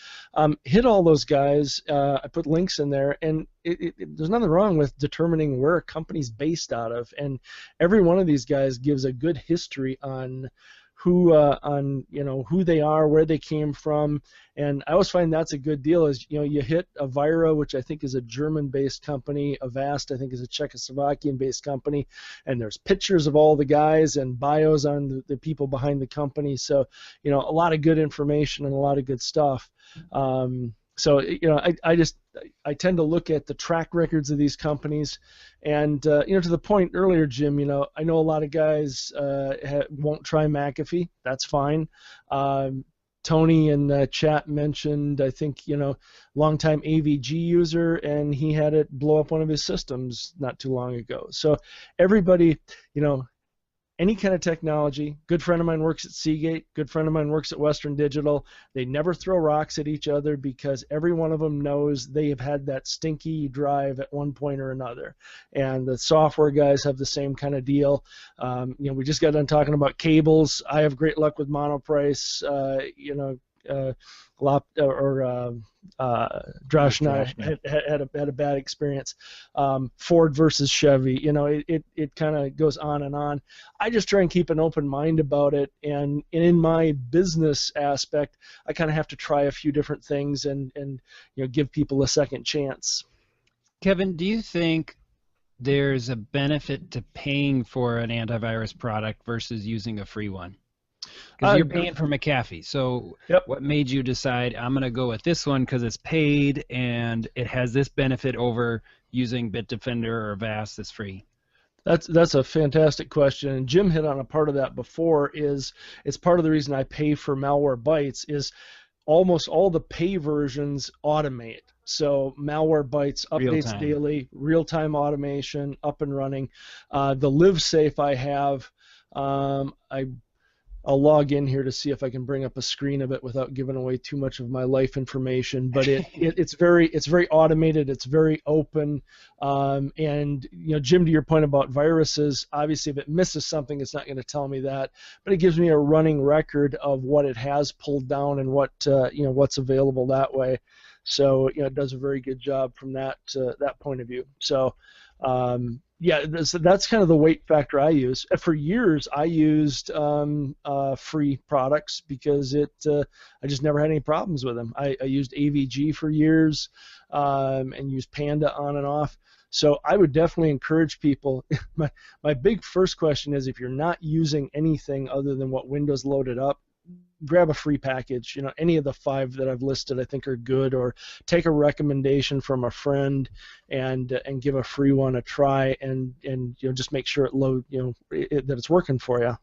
Hit all those guys. I put links in there, and there's nothing wrong with determining where a company's based out of, and every one of these guys gives a good history on who they are, where they came from, and I always find that's a good deal. Is you hit Avira, which I think is a German-based company, Avast I think is a Czechoslovakian-based company, and there's pictures of all the guys and bios on the people behind the company. So a lot of good information and a lot of good stuff. So I tend to look at the track records of these companies, and to the point earlier, Jim, I know a lot of guys won't try McAfee. That's fine. Tony in the chat mentioned, I think, longtime AVG user, and he had it blow up one of his systems not too long ago. So everybody, any kind of technology. Good friend of mine works at Seagate. Good friend of mine works at Western Digital. They never throw rocks at each other because every one of them knows they have had that stinky drive at one point or another. And the software guys have the same kind of deal. We just got done talking about cables. I have great luck with Monoprice. Josh and I had a bad experience. Ford versus Chevy, it kind of goes on and on. I just try and keep an open mind about it, and in my business aspect, I kind of have to try a few different things and give people a second chance. Kevin, do you think there's a benefit to paying for an antivirus product versus using a free one? Because you're paying for McAfee. So yep. What made you decide I'm going to go with this one because it's paid and it has this benefit over using Bitdefender or Avast that's free? That's a fantastic question. And Jim hit on a part of that before. It's part of the reason I pay for Malwarebytes is almost all the pay versions automate. So Malwarebytes updates daily, real-time automation, up and running. The LiveSafe I have, I'll log in here to see if I can bring up a screen of it without giving away too much of my life information. But it's very automated. It's very open. And Jim, to your point about viruses, obviously if it misses something, it's not going to tell me that. But it gives me a running record of what it has pulled down and what's available that way. So it does a very good job from that point of view. So. That's kind of the weight factor I use. For years, I used free products because I just never had any problems with them. I used AVG for years and used Panda on and off. So I would definitely encourage people. My big first question is if you're not using anything other than what Windows loaded up, grab a free package. Any of the 5 that I've listed I think are good, or take a recommendation from a friend and give a free one a try, and just make sure it load that it's working for you.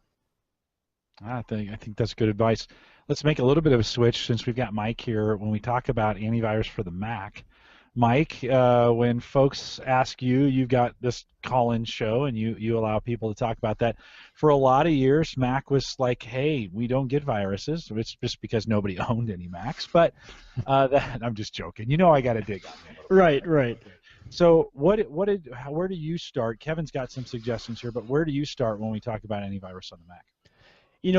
I think that's good advice. Let's make a little bit of a switch since we've got Mike here. When we talk about antivirus for the Mac, Mike, when folks ask you, you've got this call-in show and you allow people to talk about that. For a lot of years, Mac was like, hey, we don't get viruses. It's just because nobody owned any Macs. But I'm just joking. I got to dig on that. Right. So where do you start? Kevin's got some suggestions here, but where do you start when we talk about antivirus on the Mac?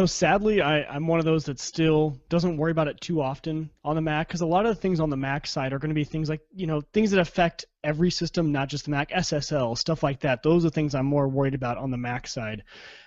Sadly, I'm one of those that still doesn't worry about it too often on the Mac, because a lot of the things on the Mac side are going to be things like, things that affect every system, not just the Mac, SSL, stuff like that. Those are things I'm more worried about on the Mac side.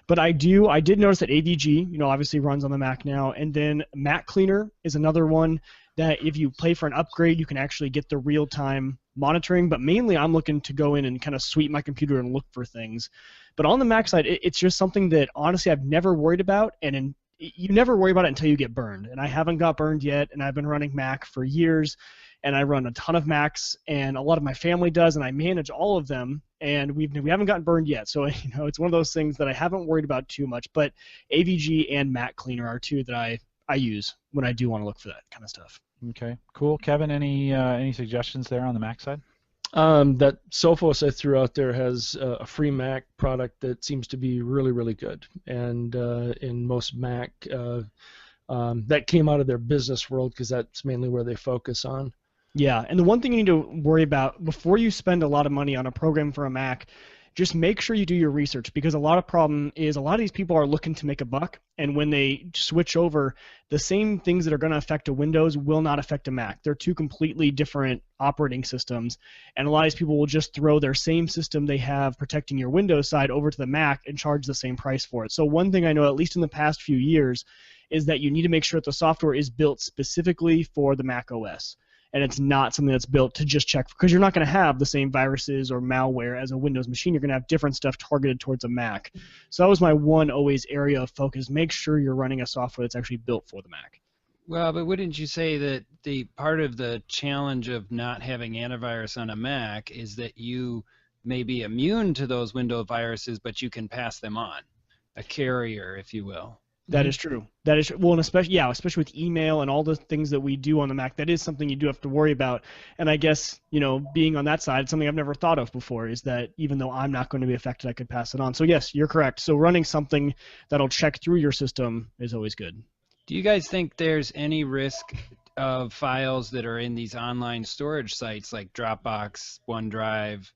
But I did notice that AVG, obviously runs on the Mac now, and then Mac Cleaner is another one that if you pay for an upgrade, you can actually get the real-time monitoring. But mainly, I'm looking to go in and kind of sweep my computer and look for things. But on the Mac side, it's just something that honestly I've never worried about, and you never worry about it until you get burned. And I haven't got burned yet, and I've been running Mac for years, and I run a ton of Macs, and a lot of my family does, and I manage all of them, and we haven't gotten burned yet. So it's one of those things that I haven't worried about too much. But AVG and Mac Cleaner are two that I use when I do want to look for that kind of stuff. Okay, cool. Kevin, any suggestions there on the Mac side? That Sophos I threw out there has a free Mac product that seems to be really, really good. And in most Mac, that came out of their business world because that's mainly where they focus on. Yeah, and the one thing you need to worry about before you spend a lot of money on a program for a Mac, just make sure you do your research, because a lot of these people are looking to make a buck, and when they switch over, the same things that are going to affect a Windows will not affect a Mac. They're two completely different operating systems, and a lot of these people will just throw their same system they have protecting your Windows side over to the Mac and charge the same price for it. So one thing I know, at least in the past few years, is that you need to make sure that the software is built specifically for the Mac OS. And it's not something that's built to just check, because you're not going to have the same viruses or malware as a Windows machine. You're going to have different stuff targeted towards a Mac. So that was my one always area of focus. Make sure you're running a software that's actually built for the Mac. Well, but wouldn't you say that the part of the challenge of not having antivirus on a Mac is that you may be immune to those Windows viruses, but you can pass them on, a carrier, if you will? That is true. That is well, and especially with email and all the things that we do on the Mac, that is something you do have to worry about. And I guess being on that side, something I've never thought of before is that even though I'm not going to be affected, I could pass it on. So yes, you're correct. So running something that'll check through your system is always good. Do you guys think there's any risk of files that are in these online storage sites like Dropbox, OneDrive,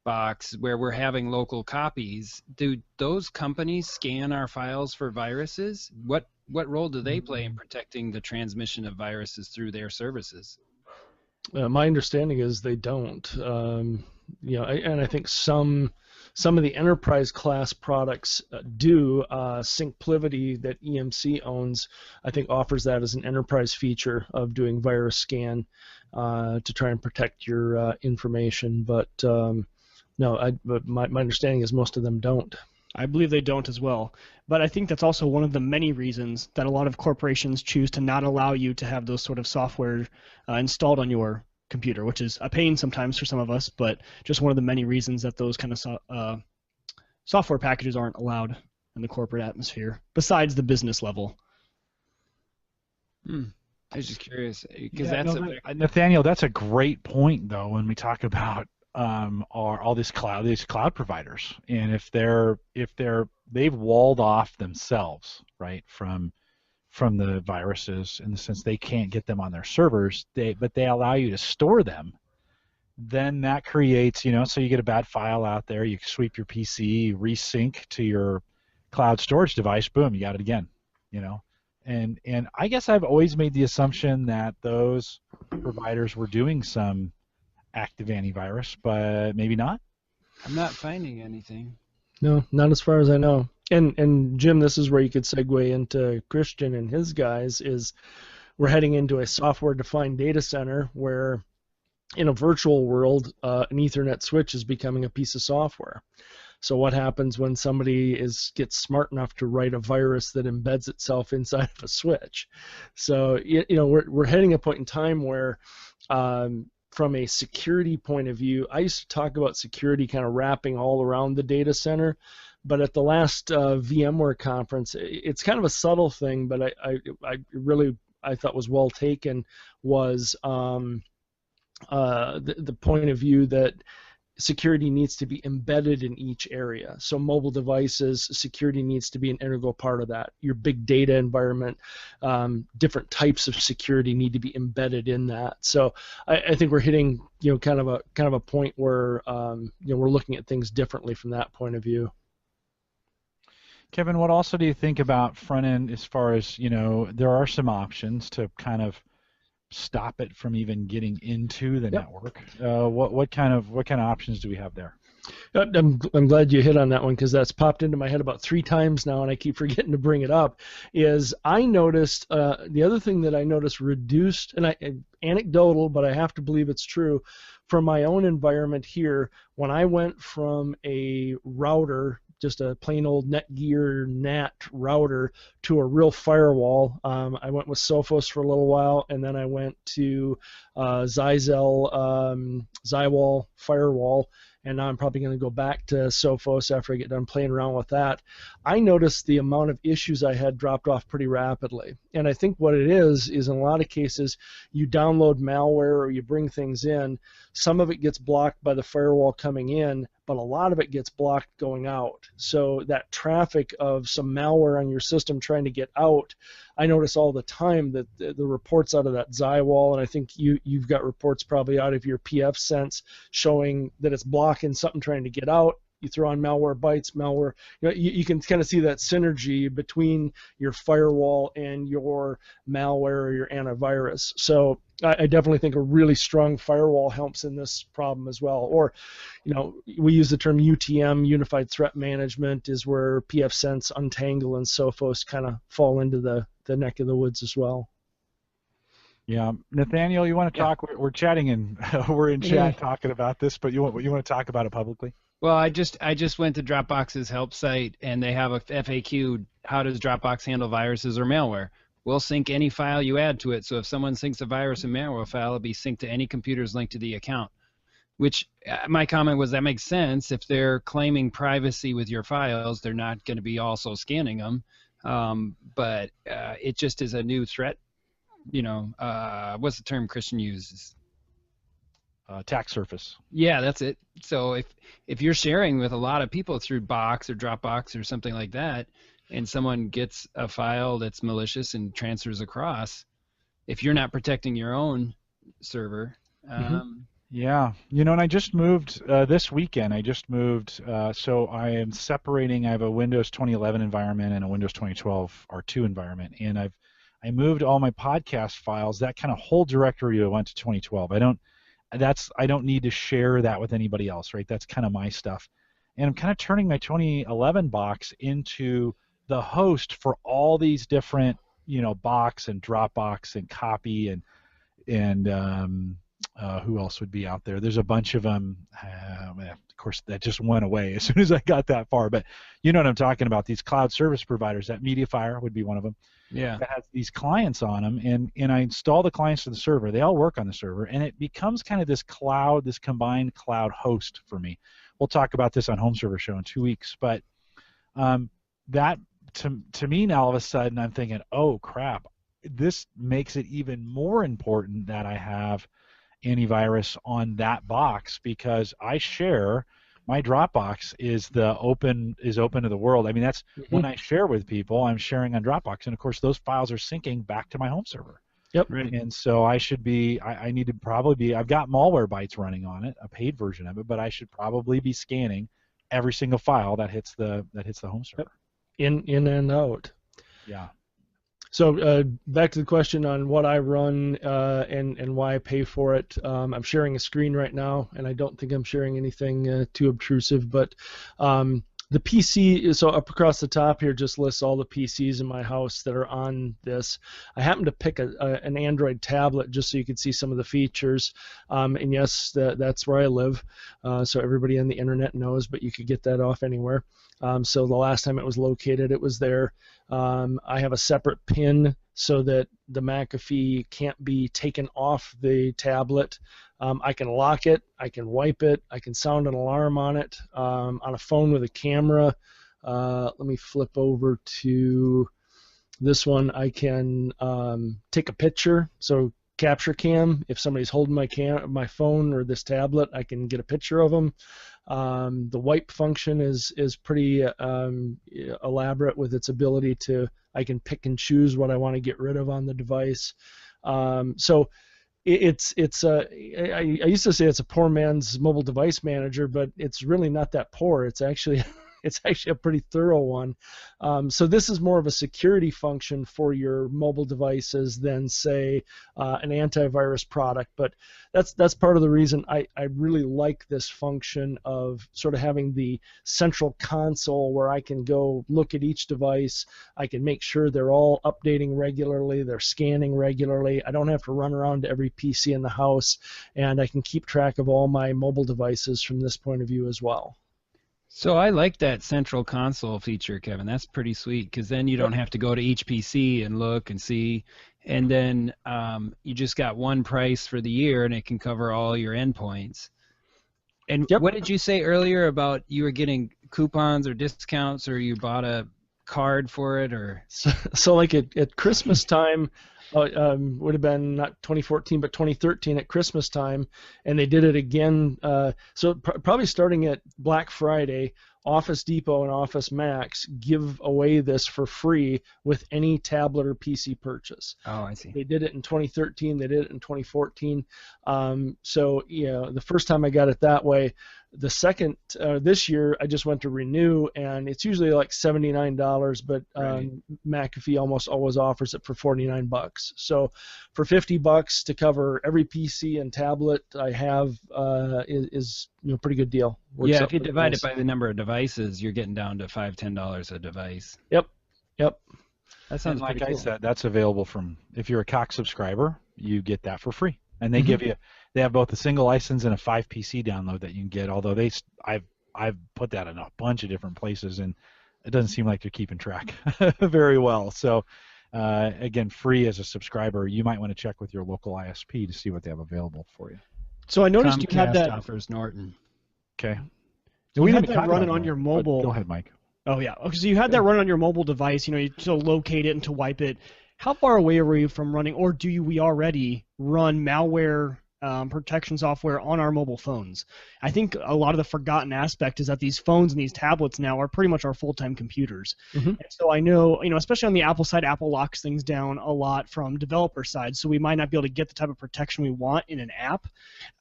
Box, where we're having local copies? Do those companies scan our files for viruses? What role do they play in protecting the transmission of viruses through their services? My understanding is they don't. And I think some of the enterprise class products do. SyncPlivity that EMC owns, I think, offers that as an enterprise feature of doing virus scan to try and protect your information. But but my understanding is most of them don't. I believe they don't as well. But I think that's also one of the many reasons that a lot of corporations choose to not allow you to have those sort of software installed on your computer, which is a pain sometimes for some of us, but just one of the many reasons that those kind of software packages aren't allowed in the corporate atmosphere, besides the business level. I was just curious, because Nathaniel, that's a great point, though, when we talk about all these cloud providers, and if they've walled off themselves, right, from the viruses, in the sense they can't get them on their servers, but they allow you to store them, then that creates, so you get a bad file out there, you sweep your PC, resync to your cloud storage device, boom, you got it again, and I guess I've always made the assumption that those providers were doing some active antivirus, but maybe not. I'm not finding anything. No, not as far as I know. And Jim, this is where you could segue into Christian and his guys, is we're heading into a software-defined data center where in a virtual world, an Ethernet switch is becoming a piece of software. So what happens when somebody gets smart enough to write a virus that embeds itself inside of a switch? So we're heading a point in time where from a security point of view, I used to talk about security kind of wrapping all around the data center, but at the last VMware conference, it's kind of a subtle thing, but I thought was well taken, was the point of view that security needs to be embedded in each area. So mobile devices, security needs to be an integral part of that. Your big data environment, different types of security need to be embedded in that. So I think we're hitting kind of a point where we're looking at things differently from that point of view. Kevin, what also do you think about front end as far as, there are some options to kind of stop it from even getting into the Yep. network. What kind of options do we have there? I'm glad you hit on that one because that's popped into my head about 3 times now, and I keep forgetting to bring it up. Is I noticed the other thing that I noticed reduced, and anecdotal, but I have to believe it's true, from my own environment here. When I went from a router, just a plain old Netgear NAT router, to a real firewall, I went with Sophos for a little while, and then I went to Zywall firewall. And now I'm probably going to go back to Sophos after I get done playing around with that. I noticed the amount of issues I had dropped off pretty rapidly. And I think what it is in a lot of cases, you download malware or you bring things in. Some of it gets blocked by the firewall coming in, but a lot of it gets blocked going out. So that traffic of some malware on your system trying to get out, I notice all the time that the reports out of that Zywall, and I think you've got reports probably out of your PF Sense showing that it's blocking something trying to get out. You throw on malware bytes, malware. You can kind of see that synergy between your firewall and your malware or your antivirus. So I definitely think a really strong firewall helps in this problem as well. Or, we use the term UTM, Unified Threat Management, is where PF Sense, Untangle, and Sophos kind of fall into the neck of the woods as well. Yeah, Nathaniel, you want to talk? We're chatting and we're in chat talking about this, but you want to talk about it publicly? Well, I just went to Dropbox's help site, and they have a FAQ, how does Dropbox handle viruses or malware? We'll sync any file you add to it, so if someone syncs a virus and malware file, it'll be synced to any computers linked to the account. Which, my comment was, that makes sense. If they're claiming privacy with your files, they're not going to be also scanning them. But it just is a new threat. What's the term Christian uses? Attack surface. Yeah, that's it. So if you're sharing with a lot of people through Box or Dropbox or something like that, and someone gets a file that's malicious and transfers across, if you're not protecting your own server. Yeah, and I just moved this weekend. So I am separating. I have a Windows 2011 environment and a Windows 2012 R2 environment, and I moved all my podcast files. That kind of whole directory I went to 2012. I don't need to share that with anybody else, right? That's kind of my stuff. And I'm kind of turning my 2011 box into the host for all these different, Box and Dropbox and Copy and who else would be out there? There's a bunch of them. Of course, that just went away as soon as I got that far. But you know what I'm talking about, these cloud service providers. That Mediafire would be one of them. Yeah. That has these clients on them, and I install the clients to the server. They all work on the server, and it becomes kind of this combined cloud host for me. We'll talk about this on Home Server Show in 2 weeks. But that, to me now, all of a sudden, I'm thinking, oh, crap, this makes it even more important that I have antivirus on that box, because I share my Dropbox is open to the world. I mean, that's when I share with people, I'm sharing on Dropbox, and of course those files are syncing back to my home server. Yep. Right. And so I should be, I need to probably be, I've got malware bytes running on it, a paid version of it, but I should probably be scanning every single file that hits the home server. In and out. Yeah. So back to the question on what I run and why I pay for it. I'm sharing a screen right now, and I don't think I'm sharing anything too obtrusive, but the PC, so up across the top here just lists all the PCs in my house that are on this. I happen to pick an Android tablet just so you can see some of the features. And yes, that's where I live, so everybody on the internet knows, but you could get that off anywhere. So the last time it was located, it was there. I have a separate pin so that the McAfee can't be taken off the tablet. I can lock it, I can wipe it, I can sound an alarm on it. On a phone with a camera, let me flip over to this one. I can take a picture, so capture cam. If somebody's holding my phone or this tablet, I can get a picture of them. The wipe function is pretty elaborate with its ability to, I can pick and choose what I want to get rid of on the device. So I used to say it's a poor man's mobile device manager, but it's really not that poor. It's actually it's actually a pretty thorough one. So this is more of a security function for your mobile devices than, say, an antivirus product. But that's part of the reason I really like this function of sort of having the central console where I can go look at each device. I can make sure they're all updating regularly, they're scanning regularly. I don't have to run around to every PC in the house, and I can keep track of all my mobile devices from this point of view as well. So I like that central console feature, Kevin. That's pretty sweet, because then you don't have to go to each PC and look and see, and then you just got one price for the year, and it can cover all your endpoints. And what did you say earlier about you were getting coupons or discounts, or you bought a card for it, or? So like at Christmas time, would have been not 2014 but 2013 at Christmas time, and they did it again. So probably starting at Black Friday, Office Depot and Office Max give away this for free with any tablet or PC purchase. Oh, I see. They did it in 2013. They did it in 2014. So the first time I got it that way. The second this year, I just went to renew, and it's usually like $79, but Right. McAfee almost always offers it for $49. So for $50 to cover every PC and tablet I have is a pretty good deal. Works Yeah, out if you pretty divide nice. it by the number of devices, you're getting down to $5-10 a device. Yep. That And sounds like pretty I cool. said, that's available from, if you're a Cox subscriber, you get that for free. And they Mhm. give you, they have both a single license and a 5 PC download that you can get. Although I've put that in a bunch of different places, and it doesn't seem like they're keeping track very well. So again, free as a subscriber. You might want to check with your local ISP to see what they have available for you. So I noticed you had Comcast that. offers Norton. Okay. You We had didn't that talk running about on your that, but mobile. Go ahead, Mike. Oh yeah. Okay, so you had that running on your mobile device. You to locate it and to wipe it. How far away were you from running, or we already run malware protection software on our mobile phones? I think a lot of the forgotten aspect is that these phones and these tablets now are pretty much our full-time computers. Mhm. And so I know, especially on the Apple side, Apple locks things down a lot from developer side, so we might not be able to get the type of protection we want in an app.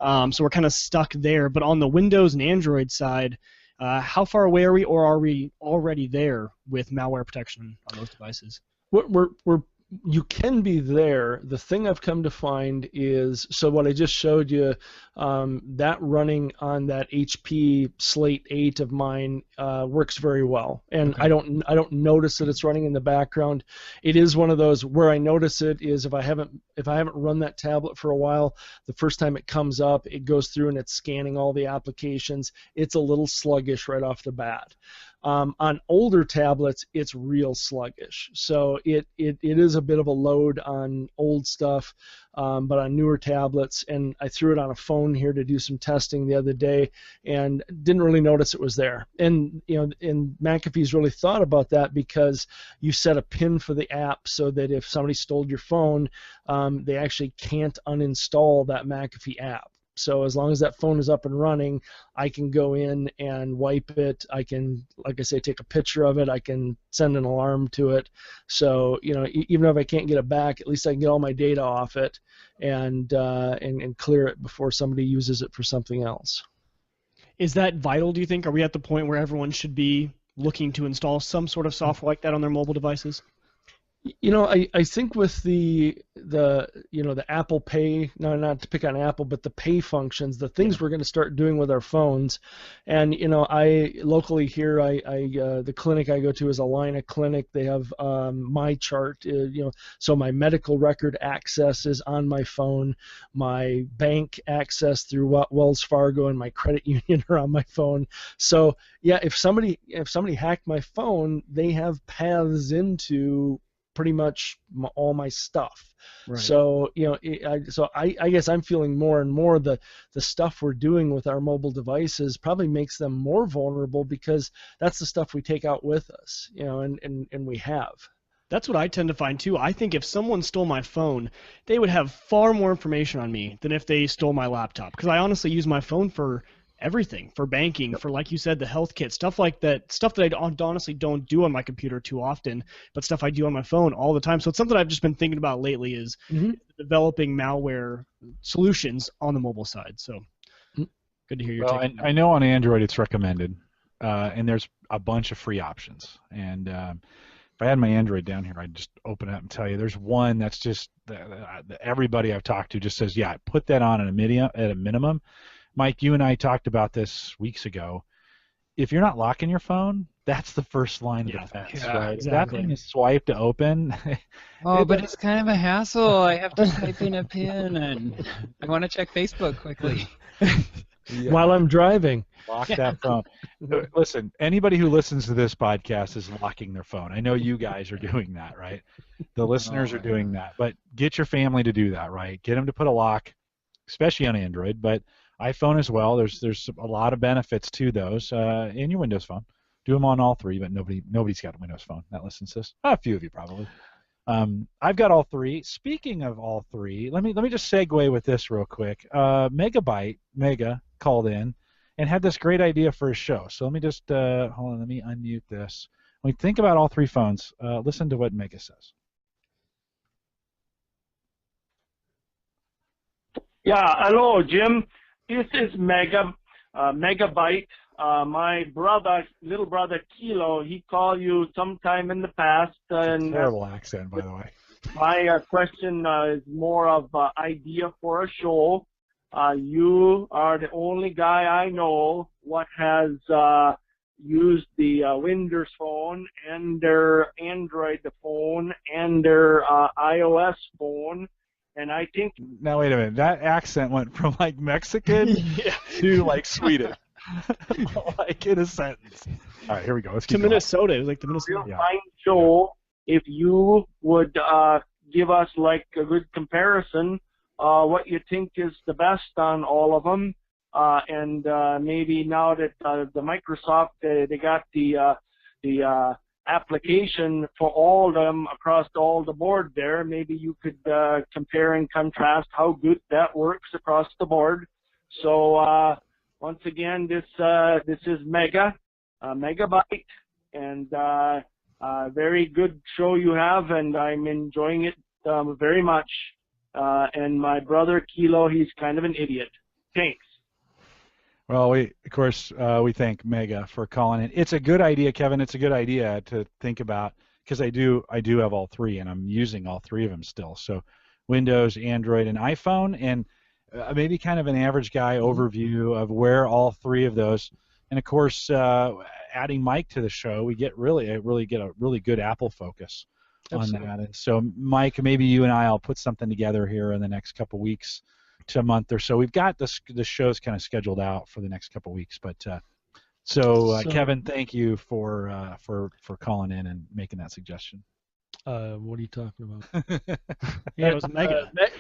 So we're kind of stuck there. But on the Windows and Android side, how far away are we, or are we already there with malware protection on those devices? You can be there. The thing I've come to find is, so what I just showed you, that running on that HP Slate 8 of mine works very well, and Okay. I don't notice that it's running in the background. It is one of those where I notice it is if I haven't run that tablet for a while, the first time it comes up, it goes through and it's scanning all the applications. It's a little sluggish right off the bat. On older tablets, it's real sluggish. So it is a bit of a load on old stuff, but on newer tablets, and I threw it on a phone here to do some testing the other day, and didn't really notice it was there. And and McAfee's really thought about that because you set a pin for the app so that if somebody stole your phone, they actually can't uninstall that McAfee app. So as long as that phone is up and running, I can go in and wipe it. I can, like I say, take a picture of it. I can send an alarm to it. So even if I can't get it back, at least I can get all my data off it and clear it before somebody uses it for something else. Is that vital, do you think? Are we at the point where everyone should be looking to install some sort of software like that on their mobile devices? I think with the Apple Pay, no, not to pick on Apple, but the pay functions, the things we're going to start doing with our phones, and I locally here, the clinic I go to is a Allina clinic. They have my chart, so my medical record access is on my phone, my bank access through Wells Fargo and my credit union are on my phone. So yeah, if somebody hacked my phone, they have paths into pretty much all my stuff. Right. So I guess I'm feeling more and more the stuff we're doing with our mobile devices probably makes them more vulnerable because that's the stuff we take out with us, and we have. That's what I tend to find too. I think if someone stole my phone, they would have far more information on me than if they stole my laptop, because I honestly use my phone for everything, for banking, for, like you said, the health kit, stuff like that, stuff that I honestly don't do on my computer too often, but stuff I do on my phone all the time. So it's something I've just been thinking about lately is developing malware solutions on the mobile side. So good to hear your take. I know on Android it's recommended. and there's a bunch of free options. And if I had my Android down here, I'd just open it up and tell you. There's one that's just everybody I've talked to just says, yeah, put that on at a minimum. Mike, you and I talked about this weeks ago. If you're not locking your phone, that's the first line of defense, right? Exactly. That thing is swiped to open. Oh, but it's kind of a hassle. I have to type in a PIN, and I want to check Facebook quickly. While I'm driving. Lock that phone. Listen, anybody who listens to this podcast is locking their phone. I know you guys are doing that, right? The listeners are doing that. But get your family to do that, right? Get them to put a lock, especially on Android, but iPhone as well. There's a lot of benefits to those in your Windows phone. Do them on all three, but nobody's got a Windows phone that listens to this. A few of you probably. I've got all three. Speaking of all three, let me just segue with this real quick. Mega called in and had this great idea for a show. So let me just hold on. Let me unmute this. When we think about all three phones, listen to what Mega says. Yeah, hello, Jim. This is Megabyte. My little brother Kilo, he called you sometime in the past. And terrible accent, by the way. My question is more of an idea for a show. You are the only guy I know what has used the Windows phone and their Android phone and their iOS phone. And I think... Now, wait a minute. That accent went from, like, Mexican to, like, Sweden. Like, in a sentence. All right, here we go. Let's keep Minnesota. It was like the Minnesota. Real fine show. If you would give us, like, a good comparison, what you think is the best on all of them. And maybe now that the Microsoft, they got the application for all of them across all the board there. Maybe you could compare and contrast how good that works across the board. So once again, this is Megabyte, and very good show you have, and I'm enjoying it very much. And my brother Kilo, he's kind of an idiot. Thanks. Well, we thank Mega for calling in. It's a good idea, Kevin. It's a good idea to think about, because I do have all three, and I'm using all three of them still. So Windows, Android, and iPhone, and maybe kind of an average guy overview of where all three of those. And of course, adding Mike to the show, we get really get a really good Apple focus on that. And so, Mike, maybe you and I'll put something together here in the next couple weeks to a month or so. We've got the show's kind of scheduled out for the next couple weeks, but so Kevin, thank you for calling in and making that suggestion. What are you talking about? Yeah, it was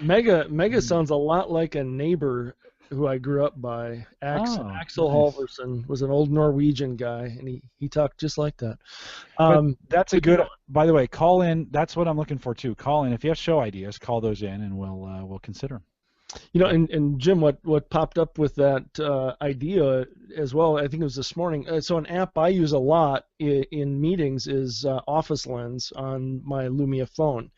Mega. Mega sounds a lot like a neighbor who I grew up by. Axel nice. Halvorsen was an old Norwegian guy, and he talked just like that. That's a good. By the way, call in. That's what I'm looking for too. Call in if you have show ideas. Call those in, and we'll consider them. You know, and Jim, what popped up with that idea as well, I think it was this morning. So an app I use a lot in meetings is Office Lens on my Lumia phone,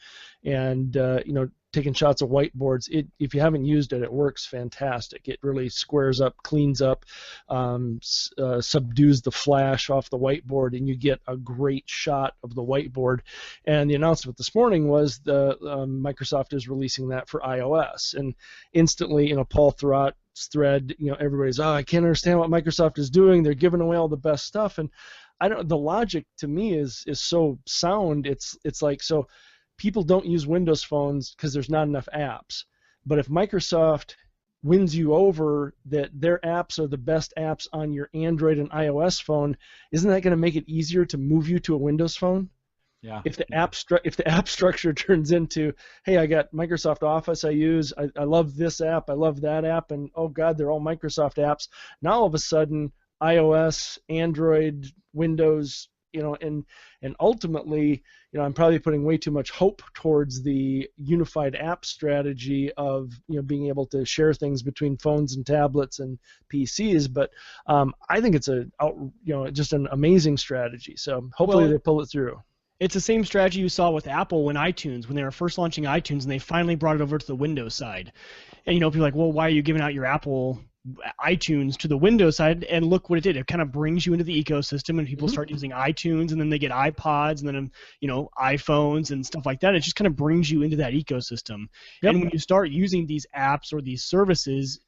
and you know, taking shots of whiteboards. If you haven't used it, it works fantastic. It really squares up, cleans up, subdues the flash off the whiteboard, and you get a great shot of the whiteboard. And the announcement this morning was the Microsoft is releasing that for iOS, and instantly, you know, Paul Thurrott's thread, you know, everybody's, I can't understand what Microsoft is doing. They're giving away all the best stuff, and the logic to me is so sound. It's like, so people don't use Windows phones because there's not enough apps. But if Microsoft wins you over that their apps are the best apps on your Android and iOS phone, isn't that going to make it easier to move you to a Windows phone? Yeah. If the app structure turns into, hey, I got Microsoft Office I use, I love this app, I love that app, and oh God, they're all Microsoft apps. Now all of a sudden, iOS, Android, Windows, you know, and ultimately, you know, I'm probably putting way too much hope towards the unified app strategy of, you know, being able to share things between phones and tablets and PCs. But I think it's just an amazing strategy. So hopefully they pull it through. It's the same strategy you saw with Apple when they were first launching iTunes, and they finally brought it over to the Windows side. And, you know, people are like, well, why are you giving out your Apple iTunes to the Windows side, and look what it did. It kind of brings you into the ecosystem, and people start using iTunes, and then they get iPods, and then iPhones and stuff like that. It just kind of brings you into that ecosystem. Yep. And when you start using these apps or these services,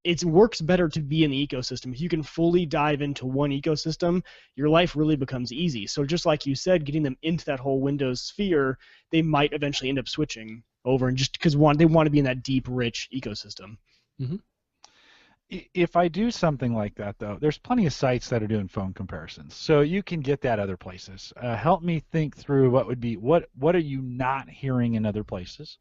it works better to be in the ecosystem. If you can fully dive into one ecosystem, your life really becomes easy. So just like you said, getting them into that whole Windows sphere, they might eventually end up switching over, and just because they want to be in that deep, rich ecosystem. Mm-hmm. If I do something like that, though, there's plenty of sites that are doing phone comparisons, so you can get that other places. Help me think through what are you not hearing in other places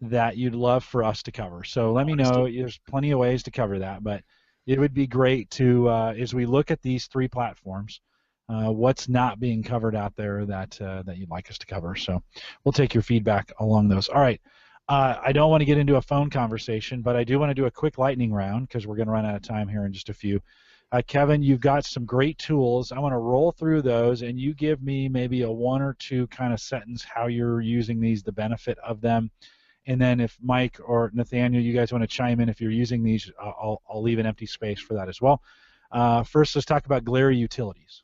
that you'd love for us to cover. So let me know. There's plenty of ways to cover that, but it would be great to, as we look at these three platforms, what's not being covered out there that you'd like us to cover. So we'll take your feedback along those. All right. I don't want to get into a phone conversation, but I do want to do a quick lightning round because we're going to run out of time here in just a few. Kevin, you've got some great tools. I want to roll through those, and you give me maybe a one or two kind of sentence how you're using these, the benefit of them. And then if Mike or Nathaniel, you guys want to chime in if you're using these, I'll leave an empty space for that as well. First, let's talk about Glary Utilities.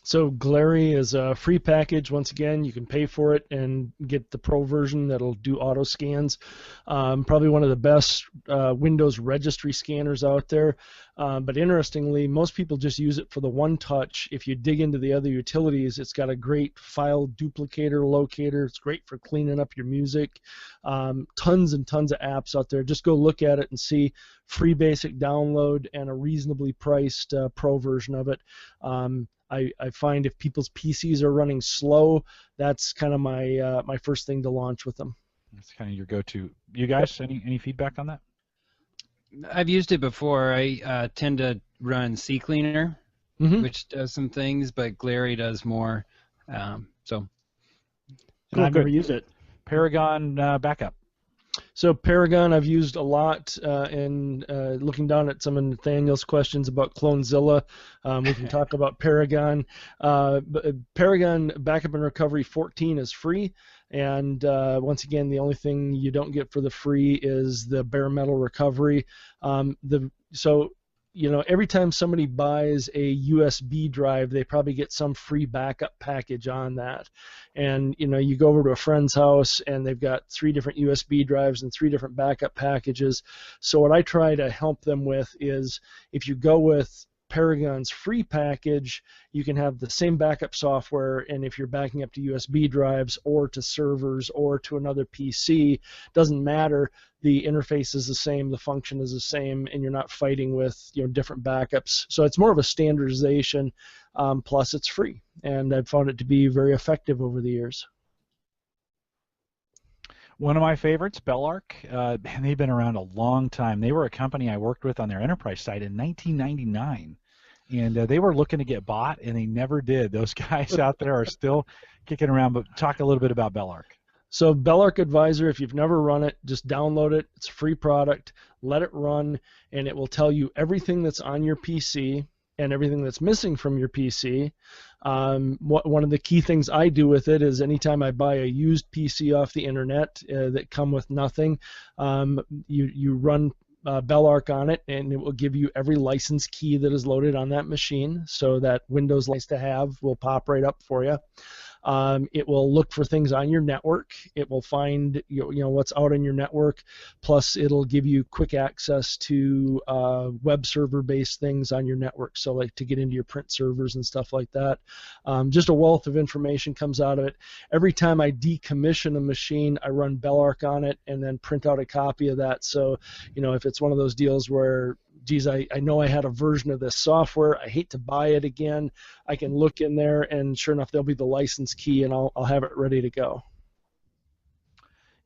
So Glary is a free package. Once again, you can pay for it and get the pro version that'll do auto scans. Probably one of the best Windows registry scanners out there. But interestingly, most people just use it for the one touch. If you dig into the other utilities, it's got a great file duplicator locator. It's great for cleaning up your music. Tons and tons of apps out there. Just go look at it and see. Free basic download and a reasonably priced pro version of it. I find if people's PCs are running slow, that's kind of my my first thing to launch with them. That's kind of your go-to. You guys, any feedback on that? I've used it before. I tend to run CCleaner, which does some things, but Glary does more. So. And I've never used it. Paragon backup. So Paragon I've used a lot, and looking down at some of Nathaniel's questions about Clonezilla, we can talk about Paragon. Paragon Backup and Recovery 14 is free, and once again, the only thing you don't get for the free is the bare metal recovery. Every time somebody buys a USB drive, they probably get some free backup package on that. And, you go over to a friend's house and they've got 3 different USB drives and 3 different backup packages. So what I try to help them with is if you go with Paragon's free package, you can have the same backup software, and if you're backing up to USB drives or to servers or to another PC, doesn't matter. The interface is the same, the function is the same, and you're not fighting with different backups. So it's more of a standardization, plus it's free, and I've found it to be very effective over the years. One of my favorites, Bellark, and they've been around a long time. They were a company I worked with on their enterprise site in 1999, and they were looking to get bought, and they never did. Those guys out there are still kicking around, but talk a little bit about Bellark. So Bellark Advisor, if you've never run it, just download it. It's a free product. Let it run, and it will tell you everything that's on your PC and everything that's missing from your PC. One of the key things I do with it is anytime I buy a used PC off the internet that come with nothing, you run Bellark on it, and it will give you every license key that is loaded on that machine, so that Windows nice to have will pop right up for you. It will look for things on your network. It will find what's out on your network. Plus, it'll give you quick access to web server-based things on your network. So, like to get into your print servers and stuff like that. Just a wealth of information comes out of it. Every time I decommission a machine, I run Bellark on it and then print out a copy of that. So, if it's one of those deals where geez, I know I had a version of this software. I hate to buy it again. I can look in there, and sure enough, there'll be the license key, and I'll have it ready to go.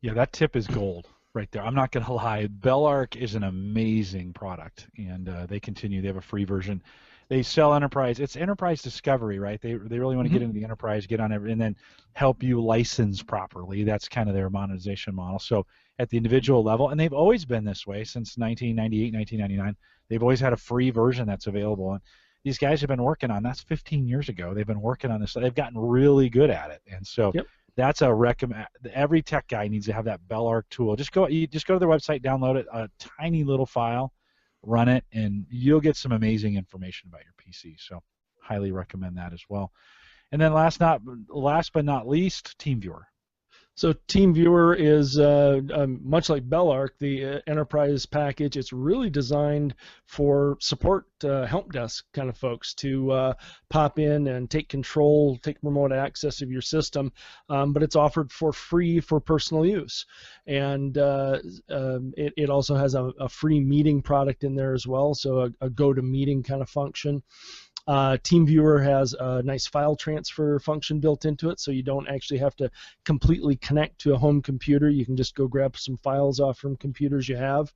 Yeah, that tip is gold right there. I'm not going to lie. Bellark is an amazing product, and they continue. They have a free version. They sell enterprise. It's enterprise discovery, right? They really want to get into the enterprise, get on every, and then help you license properly. That's kind of their monetization model. So at the individual level, and they've always been this way since 1998, 1999. They've always had a free version that's available. And these guys have been working on, that's 15 years ago. They've been working on this. They've gotten really good at it. And so that's a recommend. Every tech guy needs to have that Bellark tool. Just go to their website, download it, a tiny little file. run it, and you'll get some amazing information about your PC. So highly recommend that as well. And then last but not least, TeamViewer. So TeamViewer is much like Bellarc, the enterprise package. It's really designed for support help desk kind of folks to pop in and take control, take remote access of your system, but it's offered for free for personal use. And it also has a free meeting product in there as well, so a go-to-meeting kind of function. TeamViewer has a nice file transfer function built into it, so you don't actually have to completely connect to a home computer. You can just go grab some files off from computers you have.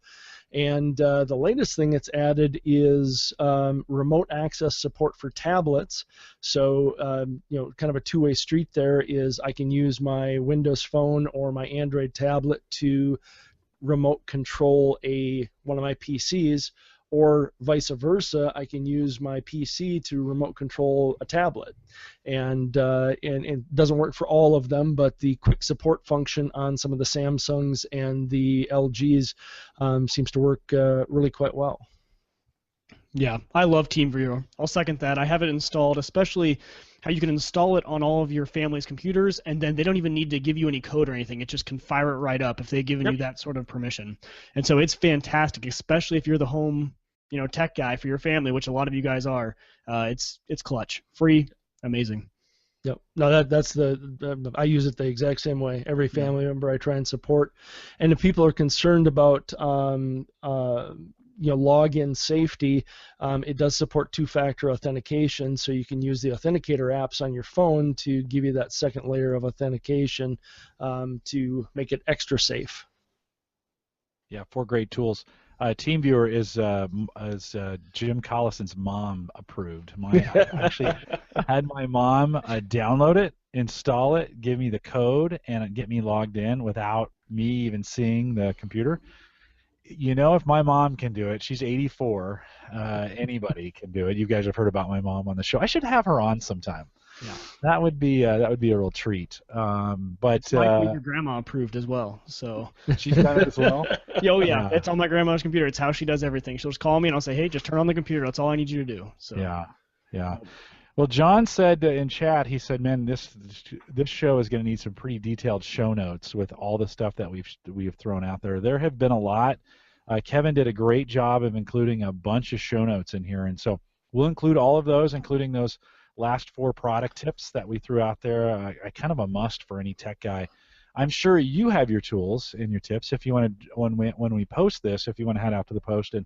And the latest thing that's added is remote access support for tablets. So kind of a two-way street there is I can use my Windows Phone or my Android tablet to remote control one of my PCs, or vice versa, I can use my PC to remote control a tablet. And it doesn't work for all of them, but the quick support function on some of the Samsungs and the LGs seems to work really quite well. Yeah, I love TeamViewer. I'll second that. I have it installed, especially how you can install it on all of your family's computers, and then they don't even need to give you any code or anything. It just can fire it right up if they've given you that sort of permission. And so it's fantastic, especially if you're the home, tech guy for your family, which a lot of you guys are. It's clutch, free, amazing. Yep. No, that's I use it the exact same way. Every family member I try and support, and if people are concerned about login safety, it does support two-factor authentication, so you can use the authenticator apps on your phone to give you that second layer of authentication to make it extra safe. Yeah, 4 great tools. TeamViewer is Jim Collison's mom approved. I actually had my mom download it, install it, give me the code, and get me logged in without me even seeing the computer. If my mom can do it, she's 84. Anybody can do it. You guys have heard about my mom on the show. I should have her on sometime. Yeah, that would be a real treat. But your grandma approved as well, so she's done it as well. Oh yeah, it's on my grandma's computer. It's how she does everything. She'll just call me and I'll say, hey, just turn on the computer. That's all I need you to do. So yeah. Well, John said in chat, he said, man, this show is going to need some pretty detailed show notes with all the stuff that we've thrown out there. There have been a lot. Kevin did a great job of including a bunch of show notes in here, and so we'll include all of those, including those last 4 product tips that we threw out there. Kind of a must for any tech guy. I'm sure you have your tools and your tips. If you want to, when we post this, if you want to head out to the post and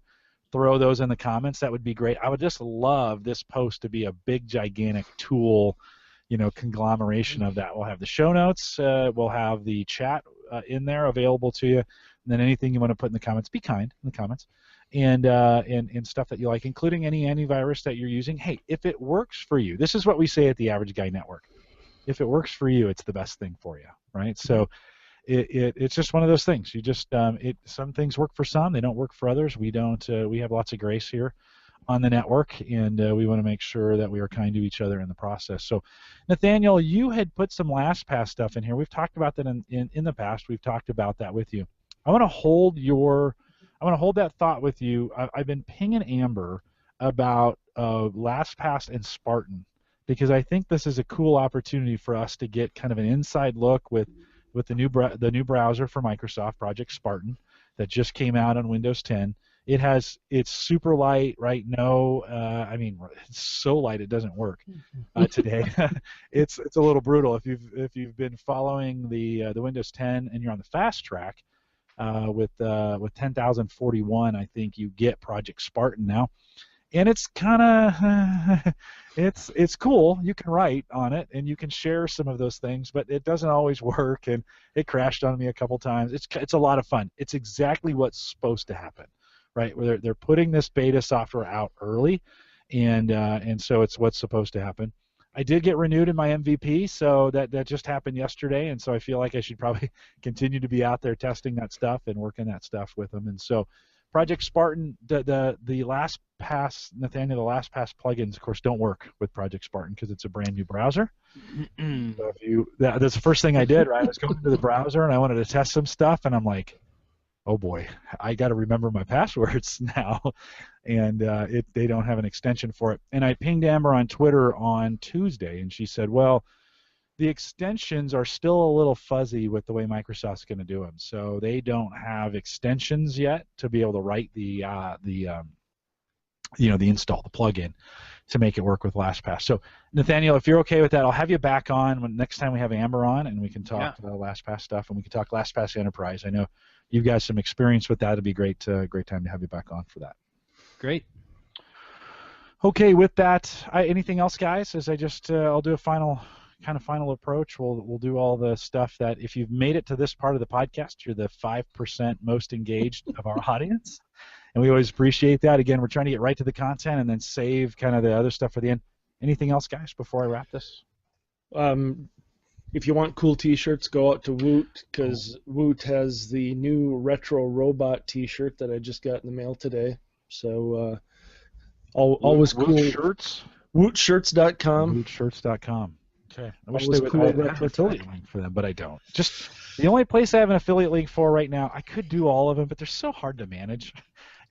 throw those in the comments, that would be great. I would just love this post to be a big, gigantic tool, conglomeration of that. We'll have the show notes. We'll have the chat in there available to you. And then anything you want to put in the comments, be kind in the comments. And stuff that you like, including any antivirus that you're using. Hey, if it works for you, this is what we say at the Average Guy Network. If it works for you, it's the best thing for you, right? So it's just one of those things. You just some things work for some, they don't work for others. We don't. We have lots of grace here on the network, and we want to make sure that we are kind to each other in the process. So, Nathaniel, you had put some LastPass stuff in here. We've talked about that in the past. We've talked about that with you. I want to hold that thought with you. I've been pinging Amber about LastPass and Spartan because I think this is a cool opportunity for us to get kind of an inside look with the new browser for Microsoft, Project Spartan, that just came out on Windows 10. It's super light, right? It's so light it doesn't work today. It's a little brutal. If you've been following the Windows 10 and you're on the fast track. With 10,041, I think you get Project Spartan now, and it's kind of it's cool. You can write on it and you can share some of those things, but it doesn't always work, and it crashed on me a couple times. It's a lot of fun. It's exactly what's supposed to happen, right? Where they're putting this beta software out early, and so it's what's supposed to happen. I did get renewed in my MVP, so that just happened yesterday, and so I feel like I should probably continue to be out there testing that stuff and working that stuff with them. And so Project Spartan, the LastPass, Nathaniel, the LastPass plugins, of course, don't work with Project Spartan because it's a brand new browser. So that's the first thing I did, right? I was going to the browser and I wanted to test some stuff, and I'm like, oh boy, I got to remember my passwords now, and they don't have an extension for it. And I pinged Amber on Twitter on Tuesday, and she said, well, the extensions are still a little fuzzy with the way Microsoft's going to do them. So they don't have extensions yet to be able to write the install, the plugin, to make it work with LastPass. So Nathaniel, if you're okay with that, I'll have you back on next time we have Amber on, and we can talk LastPass stuff, and we can talk LastPass Enterprise. I know you've got some experience with that. It'd be great time to have you back on for that. Great. Okay, with that, anything else, guys? As I'll do a final approach. We'll do all the stuff that if you've made it to this part of the podcast, you're the 5% most engaged of our audience, and we always appreciate that. Again, we're trying to get right to the content and then save kind of the other stuff for the end. Anything else, guys, before I wrap this? If you want cool T-shirts, go out to Woot, because Woot has the new retro robot T-shirt that I just got in the mail today. So always cool. Woot shirts. Wootshirts.com. Wootshirts.com. Okay. I wish Always they would cool have an retro affiliate link for them, but I don't. Just the only place I have an affiliate link for right now, I could do all of them, but they're so hard to manage,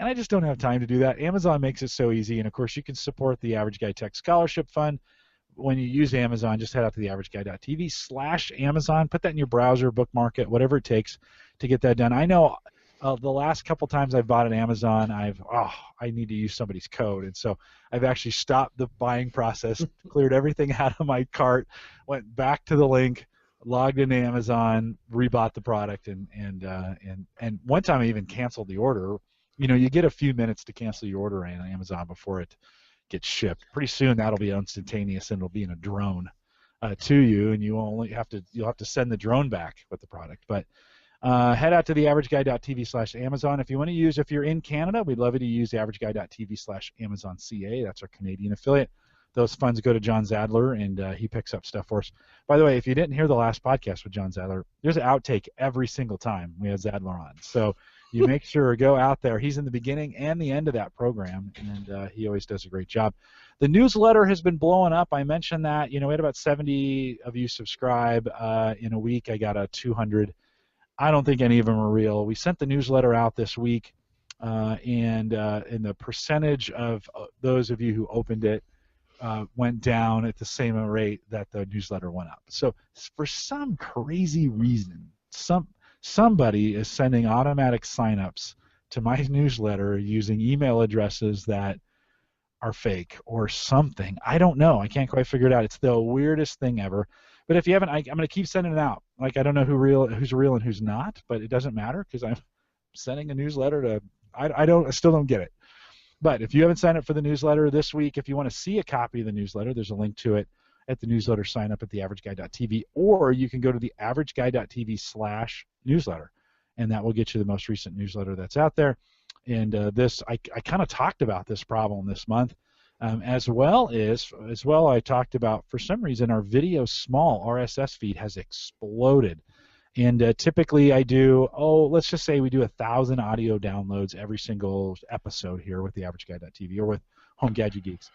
and I just don't have time to do that. Amazon makes it so easy, and of course you can support the Average Guy Tech Scholarship Fund. When you use Amazon, just head out to theaverageguy.tv/Amazon, put that in your browser, bookmark it, whatever it takes to get that done. I know the last couple times I've bought an Amazon, I need to use somebody's code, and so I've actually stopped the buying process, cleared everything out of my cart, went back to the link, logged into Amazon, rebought the product, and one time I even canceled the order. You get a few minutes to cancel your order on Amazon before it gets shipped. Pretty soon that'll be instantaneous, and it'll be in a drone to you, and you'll have to send the drone back with the product. But head out to theaverageguy.tv/Amazon. If you're in Canada, we'd love you to use theaverageguy.tv/AmazonCA. That's our Canadian affiliate. Those funds go to John Zadler, and he picks up stuff for us. By the way, if you didn't hear the last podcast with John Zadler, there's an outtake every single time we have Zadler on. So you make sure go out there. He's in the beginning and the end of that program, and he always does a great job. The newsletter has been blowing up. I mentioned that. We had about 70 of you subscribe. In a week, I got 200. I don't think any of them are real. We sent the newsletter out this week, and the percentage of those of you who opened it went down at the same rate that the newsletter went up. So for some crazy reason, somebody is sending automatic signups to my newsletter using email addresses that are fake or something. I don't know. I can't quite figure it out. It's the weirdest thing ever. But if you haven't, I'm going to keep sending it out. I don't know who's real and who's not, but it doesn't matter because I'm sending a newsletter to. I still don't get it. But if you haven't signed up for the newsletter this week, if you want to see a copy of the newsletter, there's a link to it at the newsletter sign up at theaverageguy.tv, or you can go to theaverageguy.tv/newsletter, and that will get you the most recent newsletter that's out there. And I kind of talked about this problem this month, as well I talked about, for some reason, our video small RSS feed has exploded. And typically I do, let's just say we do 1,000 audio downloads every single episode here with theaverageguy.tv or with Home Gadget Geeks.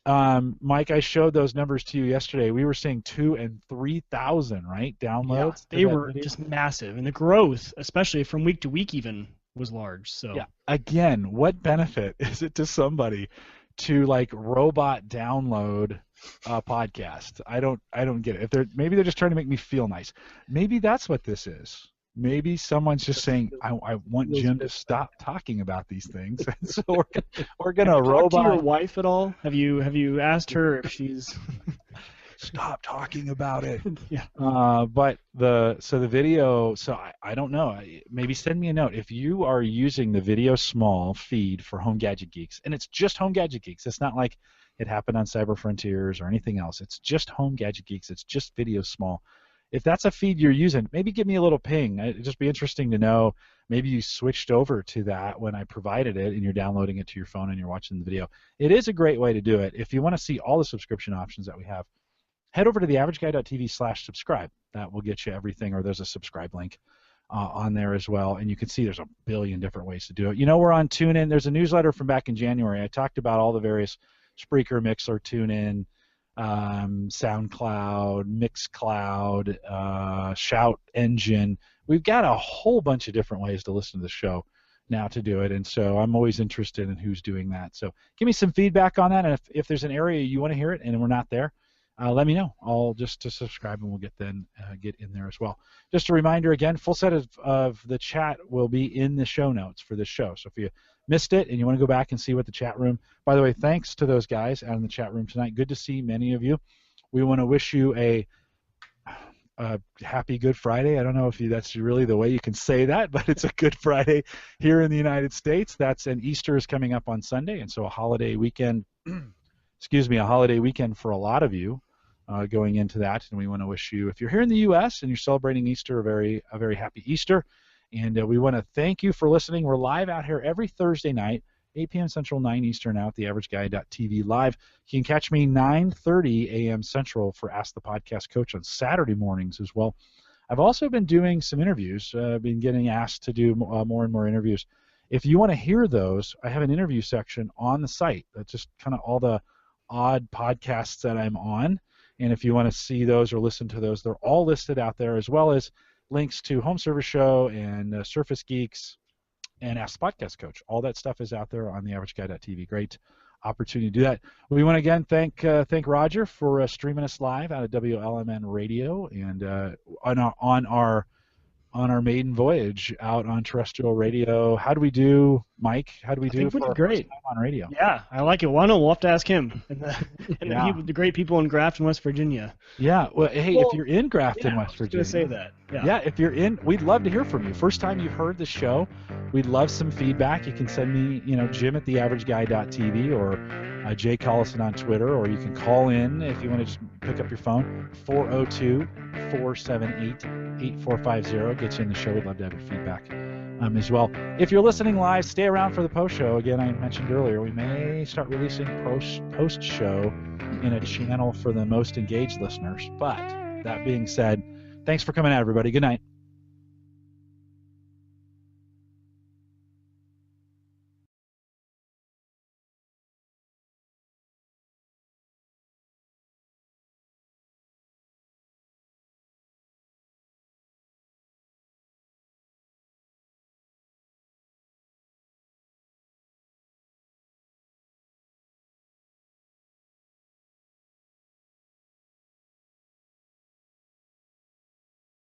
Mike, I showed those numbers to you yesterday. We were seeing 2,000 and 3,000, right, downloads? Yeah, they were just massive, and the growth, especially from week to week even, was large. So yeah, again, what benefit is it to somebody to robot download a podcast? I don't get it. Maybe they're just trying to make me feel nice. Maybe that's what this is. Maybe someone's just saying, I want Jim to stop talking about these things. And so we're gonna robot. Talk to your wife at all? Have you asked her if she's stop talking about it? Yeah. But the video. So I don't know. Maybe send me a note if you are using the video small feed for Home Gadget Geeks, and it's just Home Gadget Geeks. It's not like it happened on Cyber Frontiers or anything else. It's just Home Gadget Geeks. It's just video small. If that's a feed you're using, maybe give me a little ping. It'd just be interesting to know. Maybe you switched over to that when I provided it, and you're downloading it to your phone and you're watching the video. It is a great way to do it. If you want to see all the subscription options that we have, head over to theaverageguy.tv/subscribe. That will get you everything, or there's a subscribe link on there as well. And you can see there's a billion different ways to do it. We're on TuneIn. There's a newsletter from back in January. I talked about all the various Spreaker, Mixler, TuneIn, SoundCloud, Mixcloud, Shout Engine. We've got a whole bunch of different ways to listen to the show now to do it, and so I'm always interested in who's doing that. So give me some feedback on that, and if there's an area you want to hear it and we're not there, let me know. I'll just to subscribe, and we'll get in there as well. Just a reminder again, full set of the chat will be in the show notes for this show. So if you missed it and you want to go back and see what the chat room, by the way, thanks to those guys out in the chat room tonight. Good to see many of you. We want to wish you a happy Good Friday. I don't know if that's really the way you can say that, but it's a Good Friday here in the United States. And Easter is coming up on Sunday, and so a holiday weekend. A holiday weekend for a lot of you going into that, and we want to wish you, if you're here in the U.S. and you're celebrating Easter, a very happy Easter, and we want to thank you for listening. We're live out here every Thursday night, 8 p.m. Central, 9 Eastern, out at theaverageguy.tv live. You can catch me 9:30 a.m. Central for Ask the Podcast Coach on Saturday mornings as well. I've also been doing some interviews, been getting asked to do more and more interviews. If you want to hear those, I have an interview section on the site that's just kind of all the odd podcasts that I'm on, and if you want to see those or listen to those, they're all listed out there, as well as links to Home Service Show and Surface Geeks and Ask the Podcast Coach. All that stuff is out there on theaverageguy.tv. Great opportunity to do that. We want to again thank Roger for streaming us live out of WLMN Radio and on our maiden voyage out on terrestrial radio. How do we do, Mike? How do we do for our great. first time on radio? Yeah, I like it. Well, no, we'll have to ask him and the great people in Grafton, West Virginia. Yeah. Well, hey, if you're in Grafton, West Virginia, I was going to say that. Yeah, if you're in, we'd love to hear from you. First time you've heard the show, we'd love some feedback. You can send me, Jim at theaverageguy.tv or Jay Collison on Twitter, or you can call in if you want to just pick up your phone, 402-478-8450. Get you in the show. We'd love to have your feedback as well. If you're listening live, stay around for the post show. Again, I mentioned earlier, we may start releasing post show in a channel for the most engaged listeners. But that being said, thanks for coming out, everybody. Good night.